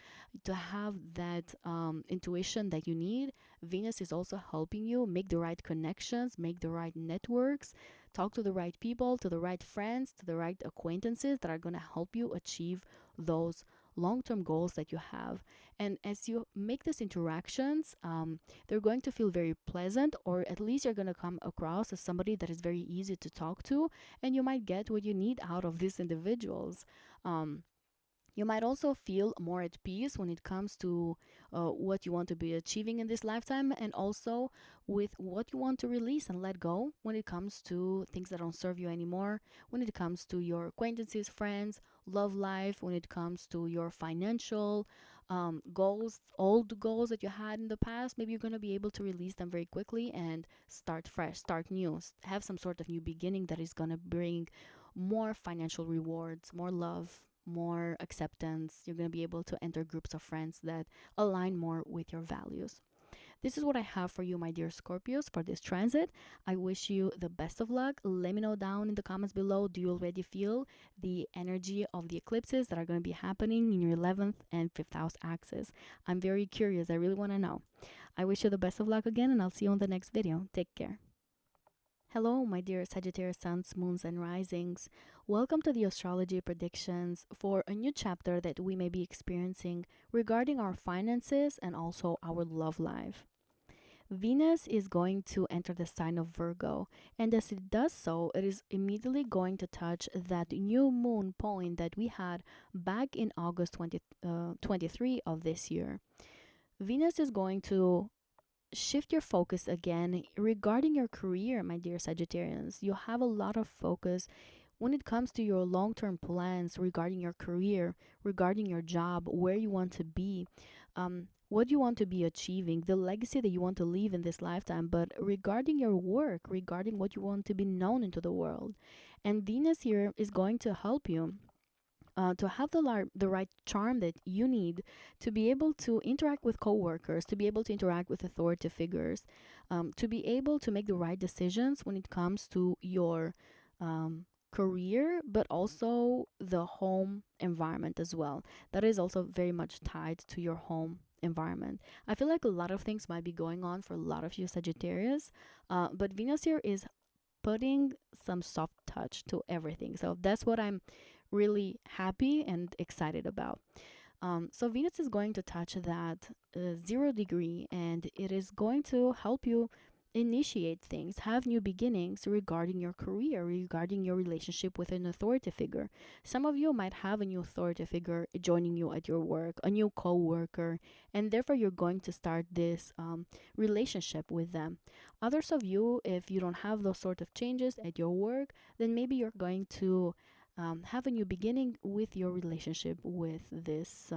to have that intuition that you need. Venus is also helping you make the right connections, make the right networks, talk to the right people, to the right friends, to the right acquaintances that are going to help you achieve those long-term goals that you have. And as you make these interactions, they're going to feel very pleasant, or at least you're going to come across as somebody that is very easy to talk to, and you might get what you need out of these individuals. Um, you might also feel more at peace when it comes to what you want to be achieving in this lifetime, and also with what you want to release and let go when it comes to things that don't serve you anymore, when it comes to your acquaintances, friends, love life, when it comes to your financial goals, old goals that you had in the past. Maybe you're going to be able to release them very quickly and start fresh, start new, have some sort of new beginning that is going to bring more financial rewards, more love, more acceptance. You're going to be able to enter groups of friends that align more with your values. This is what I have for you, my dear Scorpios, for this transit. I wish you the best of luck. Let me know down in the comments below, do you already feel the energy of the eclipses that are going to be happening in your 11th and 5th house axis? I'm very curious. I really want to know. I wish you the best of luck again, and I'll see you on the next video. Take care. Hello, my dear Sagittarius suns, moons, and risings. Welcome to the astrology predictions for a new chapter that we may be experiencing regarding our finances and also our love life. Venus is going to enter the sign of Virgo, and as it does so, it is immediately going to touch that new moon point that we had back in August 2023 of this year. Venus is going to shift your focus again regarding your career, my dear Sagittarians. You have a lot of focus when it comes to your long-term plans regarding your career, regarding your job, where you want to be, what you want to be achieving, the legacy that you want to leave in this lifetime, but regarding your work, regarding what you want to be known into the world. And Venus here is going to help you to have the right charm that you need to be able to interact with coworkers, to be able to interact with authority figures, to be able to make the right decisions when it comes to your career, but also the home environment as well. That is also very much tied to your home environment. I feel like a lot of things might be going on for a lot of you Sagittarius, but Venus here is putting some soft touch to everything. So that's what I'm really happy and excited about. So Venus is going to touch that 0 degree, and it is going to help you initiate things, have new beginnings regarding your career, regarding your relationship with an authority figure. Some of you might have a new authority figure joining you at your work, a new co-worker, and therefore you're going to start this relationship with them. Others of you, if you don't have those sort of changes at your work, then maybe you're going to have a new beginning with your relationship with this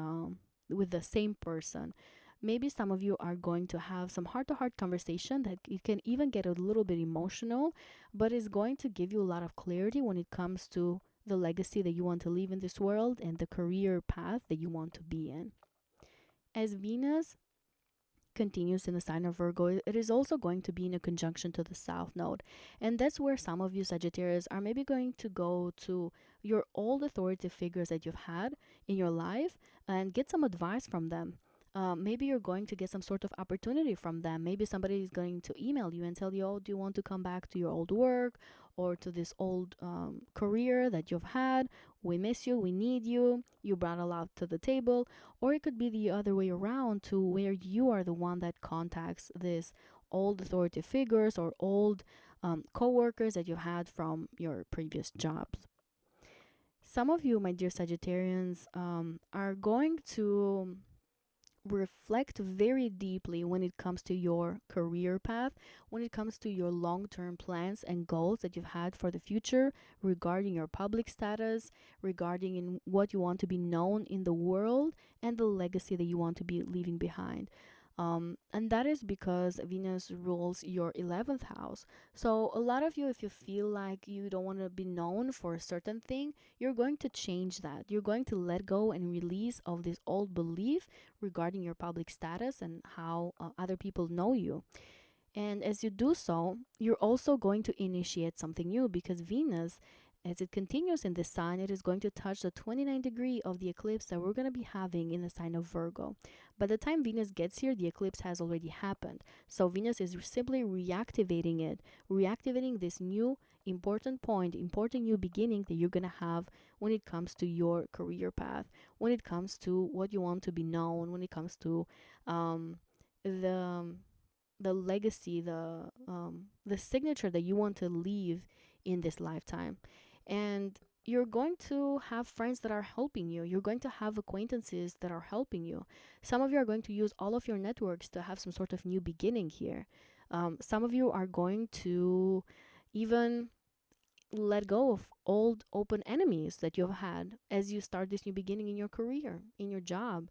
with the same person. Maybe some of you are going to have some heart-to-heart conversation that you can even get a little bit emotional, but is going to give you a lot of clarity when it comes to the legacy that you want to leave in this world and the career path that you want to be in. As Venus continues in the sign of Virgo, it is also going to be in a conjunction to the South Node. And that's where some of you Sagittarius are maybe going to go to your old authority figures that you've had in your life and get some advice from them. Maybe you're going to get some sort of opportunity from them. Maybe somebody is going to email you and tell you, oh, do you want to come back to your old work or to this old career that you've had? We miss you. We need you. You brought a lot to the table. Or it could be the other way around, to where you are the one that contacts this old authority figures or old co-workers that you had from your previous jobs. Some of you, my dear Sagittarians, are going to reflect very deeply when it comes to your career path, when it comes to your long-term plans and goals that you've had for the future, regarding your public status, regarding in what you want to be known in the world, and the legacy that you want to be leaving behind. And that is because Venus rules your 11th house. So a lot of you, if you feel like you don't want to be known for a certain thing, you're going to change that. You're going to let go and release of this old belief regarding your public status and how other people know you. And as you do so, you're also going to initiate something new, because Venus, as it continues in this sign, it is going to touch the 29 degree of the eclipse that we're going to be having in the sign of Virgo. By the time Venus gets here, the eclipse has already happened. So Venus is simply reactivating it, reactivating this new important point, important new beginning that you're going to have when it comes to your career path, when it comes to what you want to be known, when it comes to the the legacy, the signature that you want to leave in this lifetime. And you're going to have friends that are helping you. You're going to have acquaintances that are helping you. Some of you are going to use all of your networks to have some sort of new beginning here. Some of you are going to even let go of old open enemies that you've had as you start this new beginning in your career, in your job.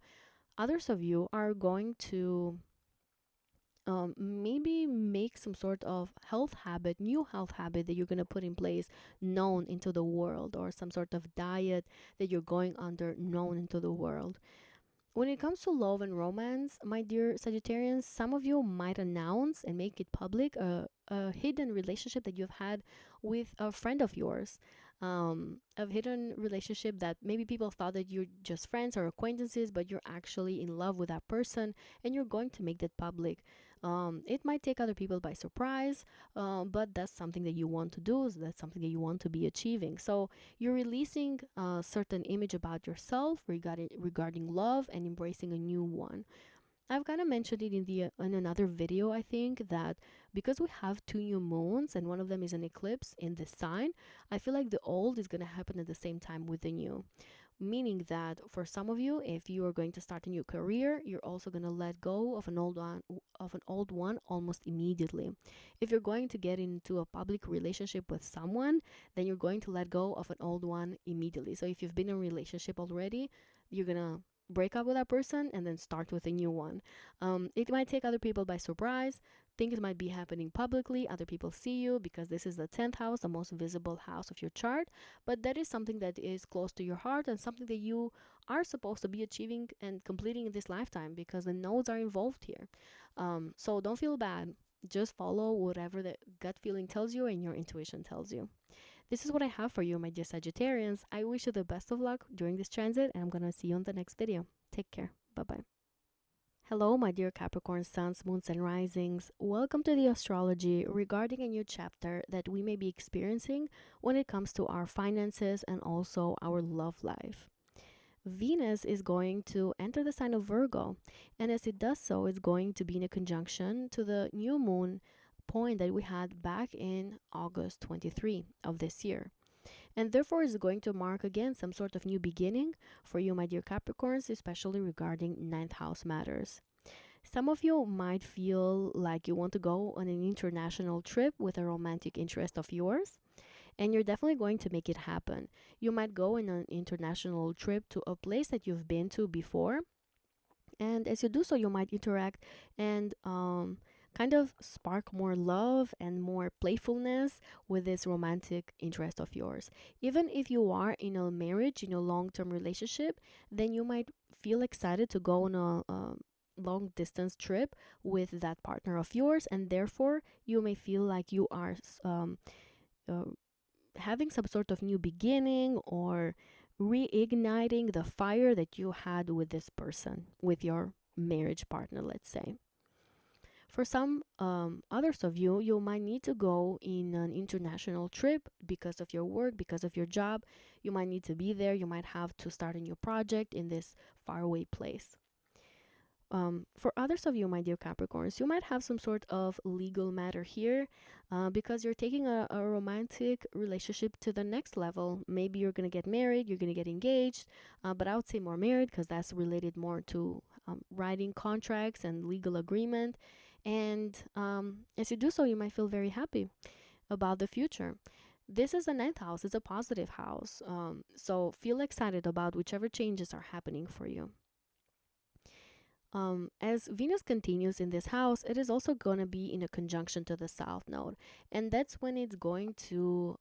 Others of you are going to maybe make some sort of health habit, new health habit that you're going to put in place, known into the world, or some sort of diet that you're going under, known into the world. When it comes to love and romance, my dear Sagittarians, some of you might announce and make it public a hidden relationship that you've had with a friend of yours. A hidden relationship that maybe people thought that you're just friends or acquaintances, but you're actually in love with that person, and you're going to make that public. It might take other people by surprise, but that's something that you want to do. So that's something that you want to be achieving. So you're releasing a certain image about yourself regarding love and embracing a new one. I've kind of mentioned it in another video, I think, that because we have two new moons and one of them is an eclipse in this sign, I feel like the old is going to happen at the same time with the new. Meaning that for some of you, if you are going to start a new career, you're also going to let go of an old one almost immediately. If you're going to get into a public relationship with someone, then you're going to let go of an old one immediately. So if you've been in a relationship already, you're going to break up with that person and then start with a new one. It might take other people by surprise. Things might be happening publicly. Other people see you because this is the 10th house, the most visible house of your chart. But that is something that is close to your heart and something that you are supposed to be achieving and completing in this lifetime, because the nodes are involved here. So don't feel bad. Just follow whatever the gut feeling tells you and your intuition tells you. This is what I have for you, my dear Sagittarians. I wish you the best of luck during this transit, and I'm going to see you on the next video. Take care. Bye-bye. Hello, my dear Capricorn suns, moons, and risings. Welcome to the astrology regarding a new chapter that we may be experiencing when it comes to our finances and also our love life. Venus is going to enter the sign of Virgo, and as it does so, it's going to be in a conjunction to the new moon point that we had back in August 23 of this year. And therefore is going to mark again some sort of new beginning for you, my dear Capricorns, especially regarding ninth house matters. Some of you might feel like you want to go on an international trip with a romantic interest of yours, and you're definitely going to make it happen. You might go on an international trip to a place that you've been to before, and as you do so, you might interact and kind of spark more love and more playfulness with this romantic interest of yours. Even if you are in a marriage, in a long-term relationship, then you might feel excited to go on long distance trip with that partner of yours, and therefore you may feel like you are uh, having some sort of new beginning or reigniting the fire that you had with this person, with your marriage partner, let's say. For some others of you, you might need to go in an international trip because of your work, because of your job. You might need to be there. You might have to start a new project in this faraway place. For others of you, my dear Capricorns, you might have some sort of legal matter here because you're taking a romantic relationship to the next level. Maybe you're going to get married, you're going to get engaged, but I would say more married because that's related more to writing contracts and legal agreement. And as you do so, you might feel very happy about the future. This is the ninth house, it's a positive house. So feel excited about whichever changes are happening for you. As Venus continues in this house, it is also going to be in a conjunction to the South Node. And that's when it's going to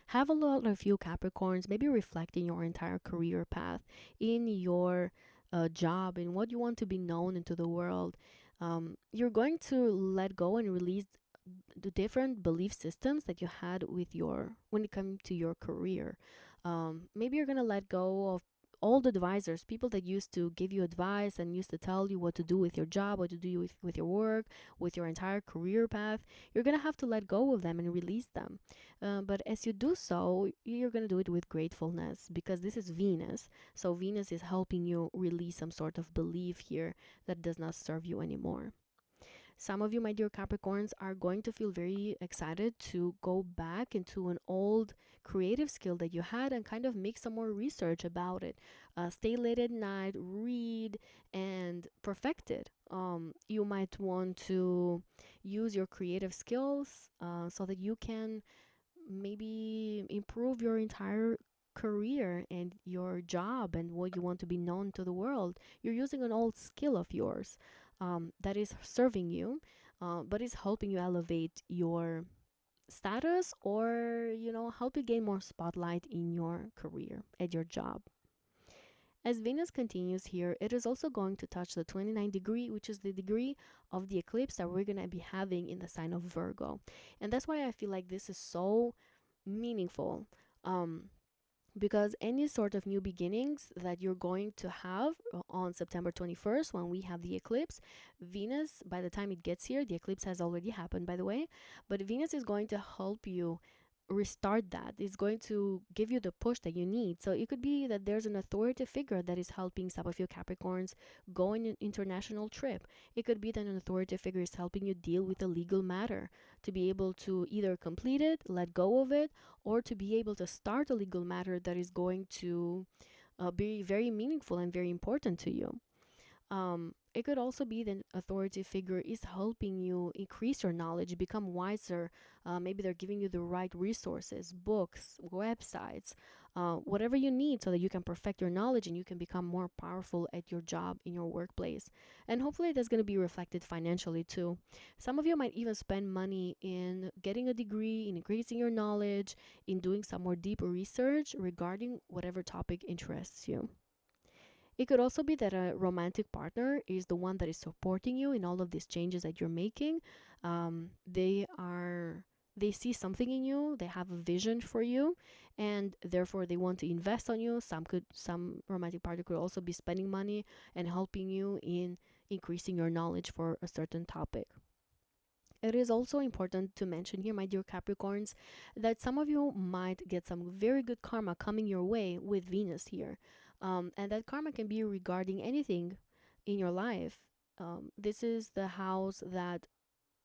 have a lot of you Capricorns maybe reflecting your entire career path in your job and what you want to be known into the world. You're going to let go and release the different belief systems that you had with your when it comes to your career. Maybe you're gonna let go of old advisors, people that used to give you advice and used to tell you what to do with your job, what to do with your work, with your entire career path. You're gonna have to let go of them and release them. But as you do so, you're gonna do it with gratefulness because this is Venus. So Venus is helping you release some sort of belief here that does not serve you anymore. Some of you, my dear Capricorns, are going to feel very excited to go back into an old creative skill that you had and kind of make some more research about it. Stay late at night, read, and perfect it. You might want to use your creative skills so that you can maybe improve your entire career and your job and what you want to be known to the world. You're using an old skill of yours that is serving you, but is helping you elevate your status or, help you gain more spotlight in your career at your job. As Venus continues here, it is also going to touch the 29 degree, which is the degree of the eclipse that we're going to be having in the sign of Virgo. And that's why I feel like this is so meaningful. Because any sort of new beginnings that you're going to have on September 21st when we have the eclipse, Venus, by the time it gets here, the eclipse has already happened, by the way, but Venus is going to help you restart that. It's going to give you the push that you need. So it could be that there's an authority figure that is helping some of you Capricorns go on an international trip. It could be that an authority figure is helping you deal with a legal matter to be able to either complete it, let go of it, or to be able to start a legal matter that is going to be very meaningful and very important to you. It could also be that authority figure is helping you increase your knowledge, become wiser. Maybe they're giving you the right resources, books, websites, whatever you need so that you can perfect your knowledge and you can become more powerful at your job, in your workplace. And hopefully that's going to be reflected financially too. Some of you might even spend money in getting a degree, in increasing your knowledge, in doing some more deep research regarding whatever topic interests you. It could also be that a romantic partner is the one that is supporting you in all of these changes that you're making. They see something in you, they have a vision for you, and therefore they want to invest on you. Some romantic partner could also be spending money and helping you in increasing your knowledge for a certain topic. It is also important to mention here, my dear Capricorns, that some of you might get some very good karma coming your way with Venus here. And that karma can be regarding anything in your life. This is the house that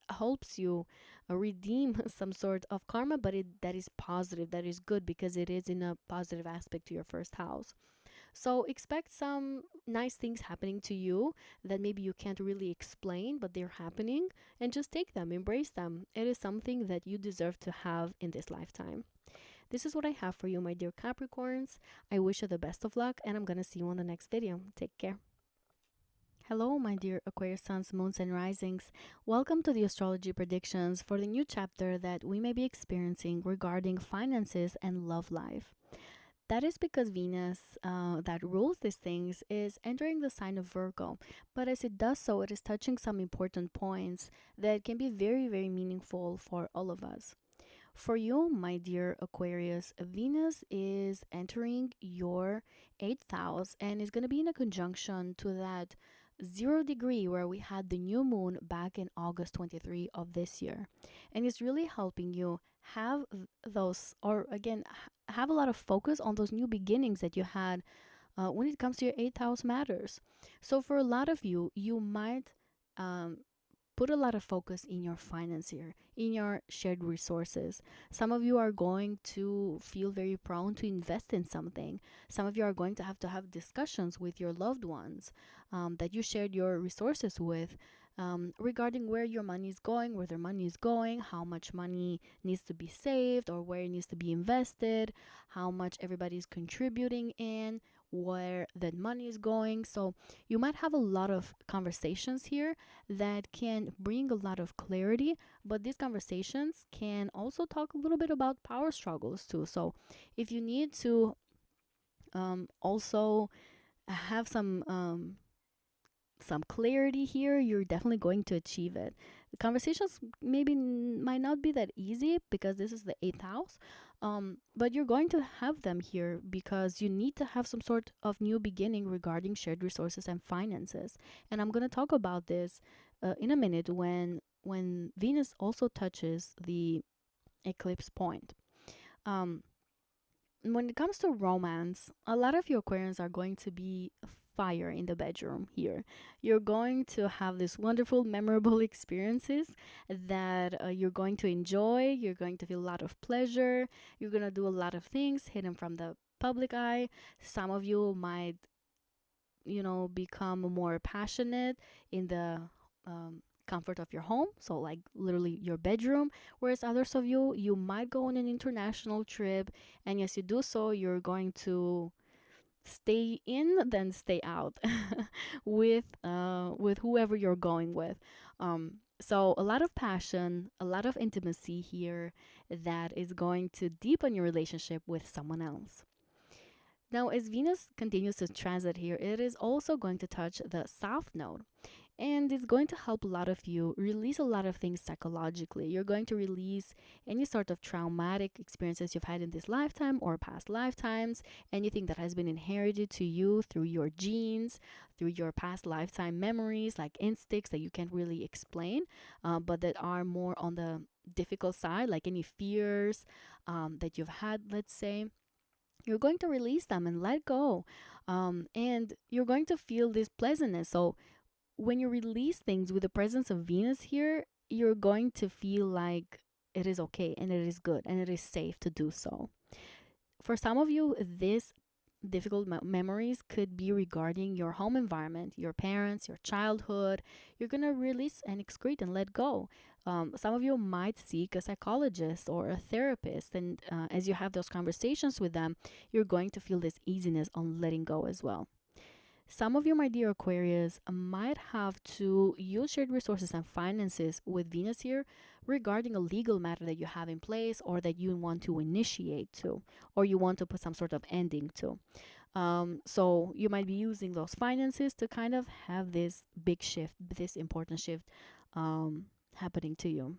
helps you redeem some sort of karma, but that is positive, that is good because it is in a positive aspect to your first house. So expect some nice things happening to you that maybe you can't really explain, but they're happening, and just take them, embrace them. It is something that you deserve to have in this lifetime. This is what I have for you, my dear Capricorns. I wish you the best of luck, and I'm gonna see you on the next video. Take care. Hello, my dear Aquarius suns, moons, and risings. Welcome to the astrology predictions for the new chapter that we may be experiencing regarding finances and love life. That is because Venus, that rules these things, is entering the sign of Virgo. But as it does so, it is touching some important points that can be very, very meaningful for all of us. For you, my dear Aquarius, Venus is entering your eighth house and is going to be in a conjunction to that 0 degree where we had the new moon back in August 23 of this year. And it's really helping you have those, or again, have a lot of focus on those new beginnings that you had when it comes to your eighth house matters. So for a lot of you, you might um, put a lot of focus in your finance here, in your shared resources. Some of you are going to feel very prone to invest in something. Some of you are going to have discussions with your loved ones that you shared your resources with. Regarding where your money is going, where their money is going, how much money needs to be saved or where it needs to be invested, how much everybody is contributing in, where that money is going. So you might have a lot of conversations here that can bring a lot of clarity, but these conversations can also talk a little bit about power struggles too. So if you need to also have some clarity here, you're definitely going to achieve it. The conversations maybe might not be that easy because this is the eighth house, but you're going to have them here because you need to have some sort of new beginning regarding shared resources and finances. And I'm going to talk about this in a minute when Venus also touches the eclipse point. Um, when it comes to romance, a lot of your Aquarians are going to be fire in the bedroom here. You're going to have these wonderful, memorable experiences that you're going to enjoy. You're going to feel a lot of pleasure. You're going to do a lot of things hidden from the public eye. Some of you might, become more passionate in the comfort of your home, so like literally your bedroom, whereas others of you, you might go on an international trip, and as you do so, you're going to stay in then stay out with whoever you're going with. So a lot of passion, a lot of intimacy here that is going to deepen your relationship with someone else. Now, as Venus continues to transit here, it is also going to touch the South Node. And it's going to help a lot of you release a lot of things psychologically. You're going to release any sort of traumatic experiences you've had in this lifetime or past lifetimes, anything that has been inherited to you through your genes, through your past lifetime memories, like instincts that you can't really explain, but that are more on the difficult side, like any fears that you've had, let's say. You're going to release them and let go. And you're going to feel this pleasantness. So, when you release things with the presence of Venus here, you're going to feel like it is okay and it is good and it is safe to do so. For some of you, this difficult memories could be regarding your home environment, your parents, your childhood. You're going to release and excrete and let go. Some of you might seek a psychologist or a therapist, and as you have those conversations with them, you're going to feel this easiness on letting go as well. Some of you, my dear Aquarius, might have to use shared resources and finances with Venus here regarding a legal matter that you have in place or that you want to initiate to, or you want to put some sort of ending to. So you might be using those finances to kind of have this big shift, this important shift happening to you.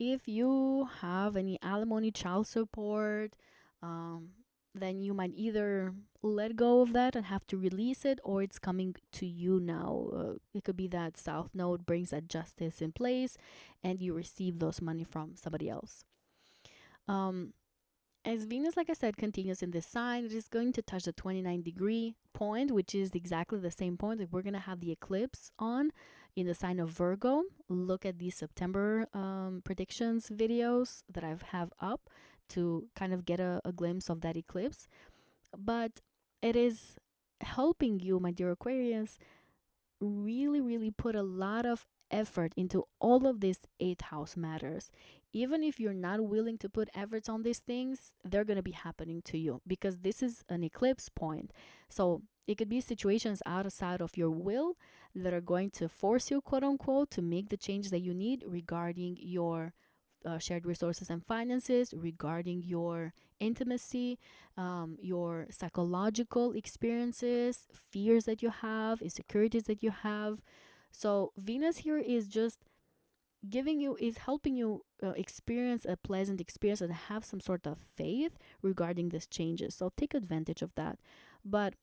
If you have any alimony, child support, um, then you might either let go of that and have to release it, or it's coming to you now. It could be that South Node brings that justice in place and you receive those money from somebody else. Um, as Venus, like I said, continues in this sign, it is going to touch the 29-degree point, which is exactly the same point that we're going to have the eclipse on in the sign of Virgo. Look at these September predictions videos that I have up to kind of get a glimpse of that eclipse. But it is helping you, my dear Aquarius, really, really put a lot of effort into all of these eighth house matters. Even if you're not willing to put efforts on these things, they're going to be happening to you because this is an eclipse point. So it could be situations outside of your will that are going to force you, quote unquote, to make the change that you need regarding your shared resources and finances, regarding your intimacy, your psychological experiences, fears that you have, insecurities that you have. So Venus here is just helping you experience a pleasant experience and have some sort of faith regarding these changes. So take advantage of that. But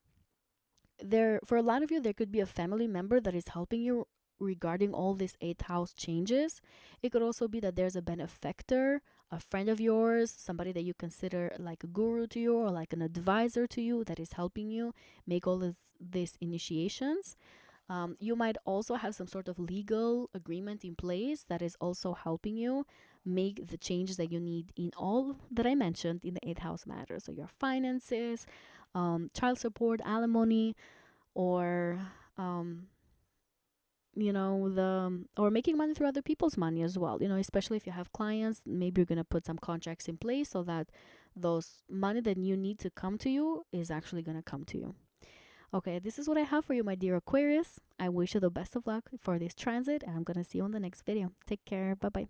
there, for a lot of you, there could be a family member that is helping you regarding all these eighth house changes. It could also be that there's a benefactor, a friend of yours, somebody that you consider like a guru to you or like an advisor to you that is helping you make all of these initiations. You might also have some sort of legal agreement in place that is also helping you make the changes that you need in all that I mentioned in the eighth house matters. So your finances, child support, alimony, or um, the or making money through other people's money as well. Especially if you have clients, maybe you're gonna put some contracts in place so that those money that you need to come to you is actually gonna come to you. Okay, this is what I have for you, my dear Aquarius. I wish you the best of luck for this transit, and I'm gonna see you on the next video. Take care. Bye bye.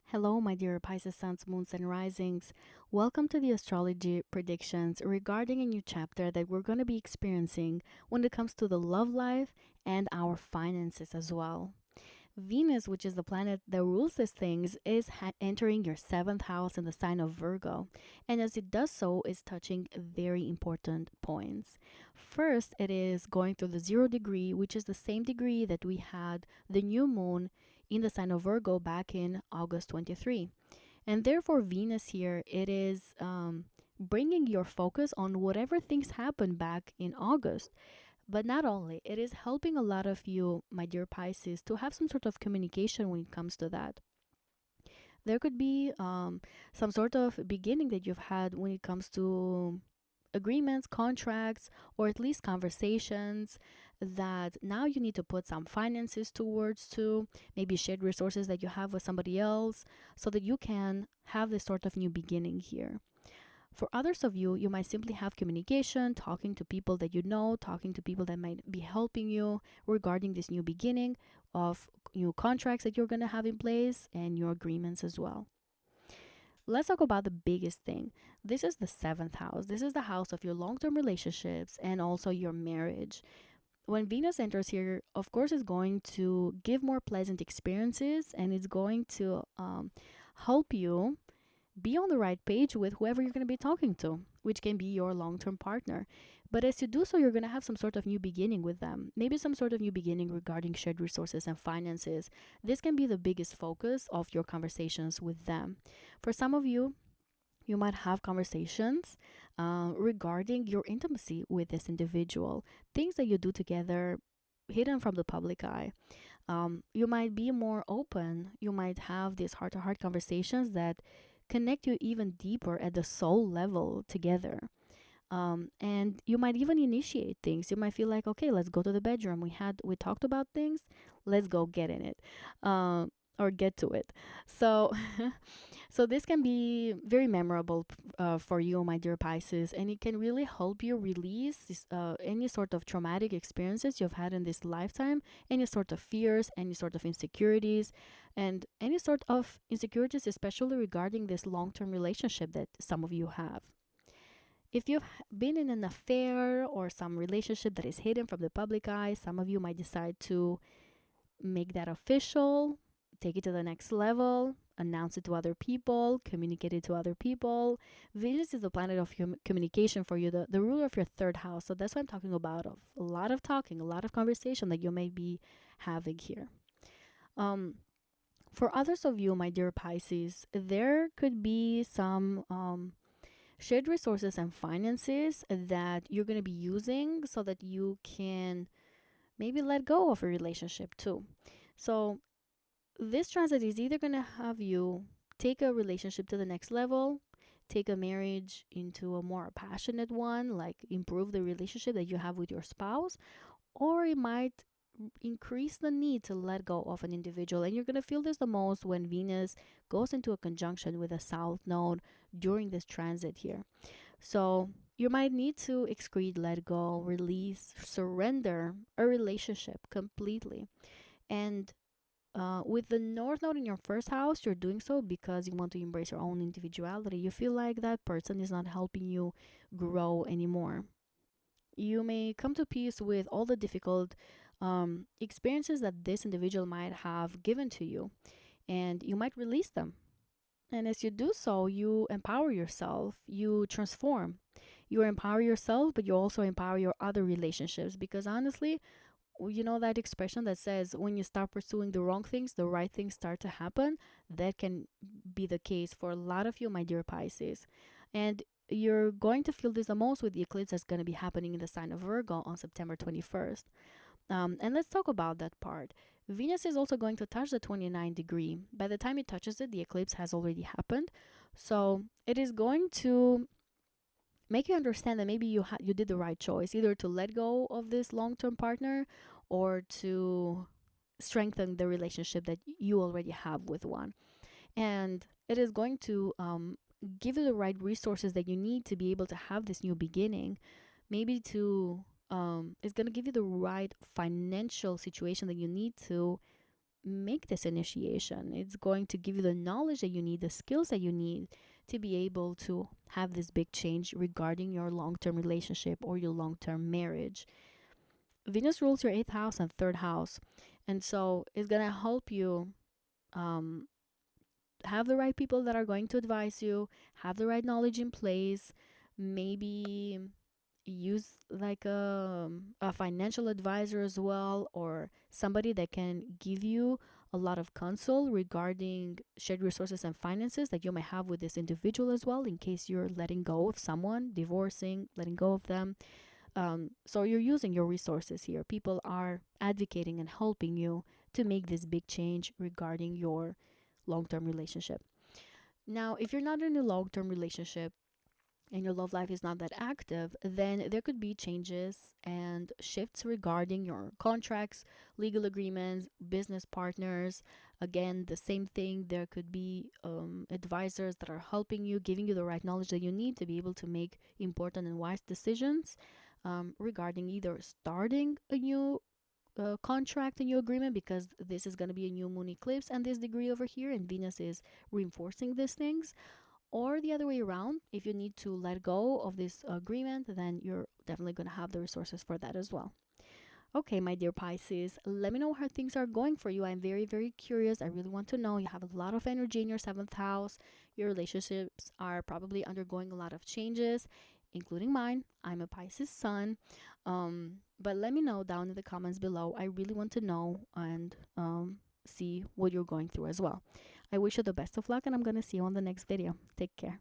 Hello, my dear Pisces suns, moons, and risings. Welcome to the astrology predictions regarding a new chapter that we're going to be experiencing when it comes to the love life and our finances as well. Venus, which is the planet that rules these things, is entering your seventh house in the sign of Virgo. And as it does so, is touching very important points. First, it is going through the 0 degree, which is the same degree that we had the new moon in the sign of Virgo back in August 23. And therefore, Venus here, it is bringing your focus on whatever things happened back in August. But not only, it is helping a lot of you, my dear Pisces, to have some sort of communication when it comes to that. There could be some sort of beginning that you've had when it comes to agreements, contracts, or at least conversations that now you need to put some finances towards to maybe shared resources that you have with somebody else so that you can have this sort of new beginning here. For others of you, you might simply have communication, talking to people that you know, talking to people that might be helping you regarding this new beginning of new contracts that you're going to have in place and your agreements as well. Let's talk about the biggest thing. This is the seventh house. This is the house of your long-term relationships and also your marriage. When Venus enters here, of course, it's going to give more pleasant experiences and it's going to help you be on the right page with whoever you're going to be talking to, which can be your long-term partner. But as you do so, you're going to have some sort of new beginning with them. Maybe some sort of new beginning regarding shared resources and finances. This can be the biggest focus of your conversations with them. For some of you, you might have conversations regarding your intimacy with this individual, things that you do together hidden from the public eye. You might be more open. You might have these heart-to-heart conversations that connect you even deeper at the soul level together. And you might even initiate things. You might feel like, okay, let's go to the bedroom. We talked about things. Let's go get in it, or get to it. So, so this can be very memorable for you, my dear Pisces, and it can really help you release any sort of traumatic experiences you've had in this lifetime, any sort of fears, any sort of insecurities, and any sort of insecurities, especially regarding this long-term relationship that some of you have. If you've been in an affair or some relationship that is hidden from the public eye, some of you might decide to make that official, take it to the next level, announce it to other people, communicate it to other people. Venus is the planet of communication for you, the ruler of your third house. So that's what I'm talking about. Of a lot of talking, a lot of conversation that you may be having here. For others of you, my dear Pisces, there could be some shared resources and finances that you're going to be using so that you can maybe let go of a relationship too. So this transit is either going to have you take a relationship to the next level, take a marriage into a more passionate one, like improve the relationship that you have with your spouse, or it might increase the need to let go of an individual. And you're going to feel this the most when Venus goes into a conjunction with a south node during this transit here. So you might need to excrete, let go, release, surrender a relationship completely. And With the North Node in your first house, you're doing so because you want to embrace your own individuality. You feel like that person is not helping you grow anymore. You may come to peace with all the difficult experiences that this individual might have given to you, and you might release them. And as you do so, you empower yourself, you transform. You empower yourself, but you also empower your other relationships because honestly, you know that expression that says when you start pursuing the wrong things, the right things start to happen. That can be the case for a lot of you, my dear Pisces. And you're going to feel this the most with the eclipse that's going to be happening in the sign of Virgo on September 21st. And let's talk about that part. Venus is also going to touch the 29 degree. By the time it touches it, the eclipse has already happened. So it is going to make you understand that maybe you did the right choice, either to let go of this long-term partner or to strengthen the relationship that you already have with one. And it is going to give you the right resources that you need to be able to have this new beginning. Maybe to it's going to give you the right financial situation that you need to make this initiation. It's going to give you the knowledge that you need, the skills that you need to be able to have this big change regarding your long term relationship or your long term marriage. Venus rules your eighth house and third house. And so it's going to help you um, have the right people that are going to advise you, have the right knowledge in place, maybe use like a financial advisor as well, or somebody that can give you a lot of counsel regarding shared resources and finances that you may have with this individual as well, in case you're letting go of someone, divorcing, letting go of them. So you're using your resources here. People are advocating and helping you to make this big change regarding your long-term relationship. Now, if you're not in a long-term relationship and your love life is not that active, then there could be changes and shifts regarding your contracts, legal agreements, business partners. Again, the same thing. There could be advisors that are helping you, giving you the right knowledge that you need to be able to make important and wise decisions regarding either starting a new contract, a new agreement, because this is going to be a new moon eclipse and this degree over here, and Venus is reinforcing these things, or the other way around. If you need to let go of this agreement, then you're definitely going to have the resources for that as well. Okay, my dear Pisces, let me know how things are going for you. I'm very, very curious. I really want to know. You have a lot of energy in your seventh house. Your relationships are probably undergoing a lot of changes, including mine. I'm a Pisces sun. But let me know down in the comments below. I really want to know and see what you're going through as well. I wish you the best of luck, and I'm going to see you on the next video. Take care.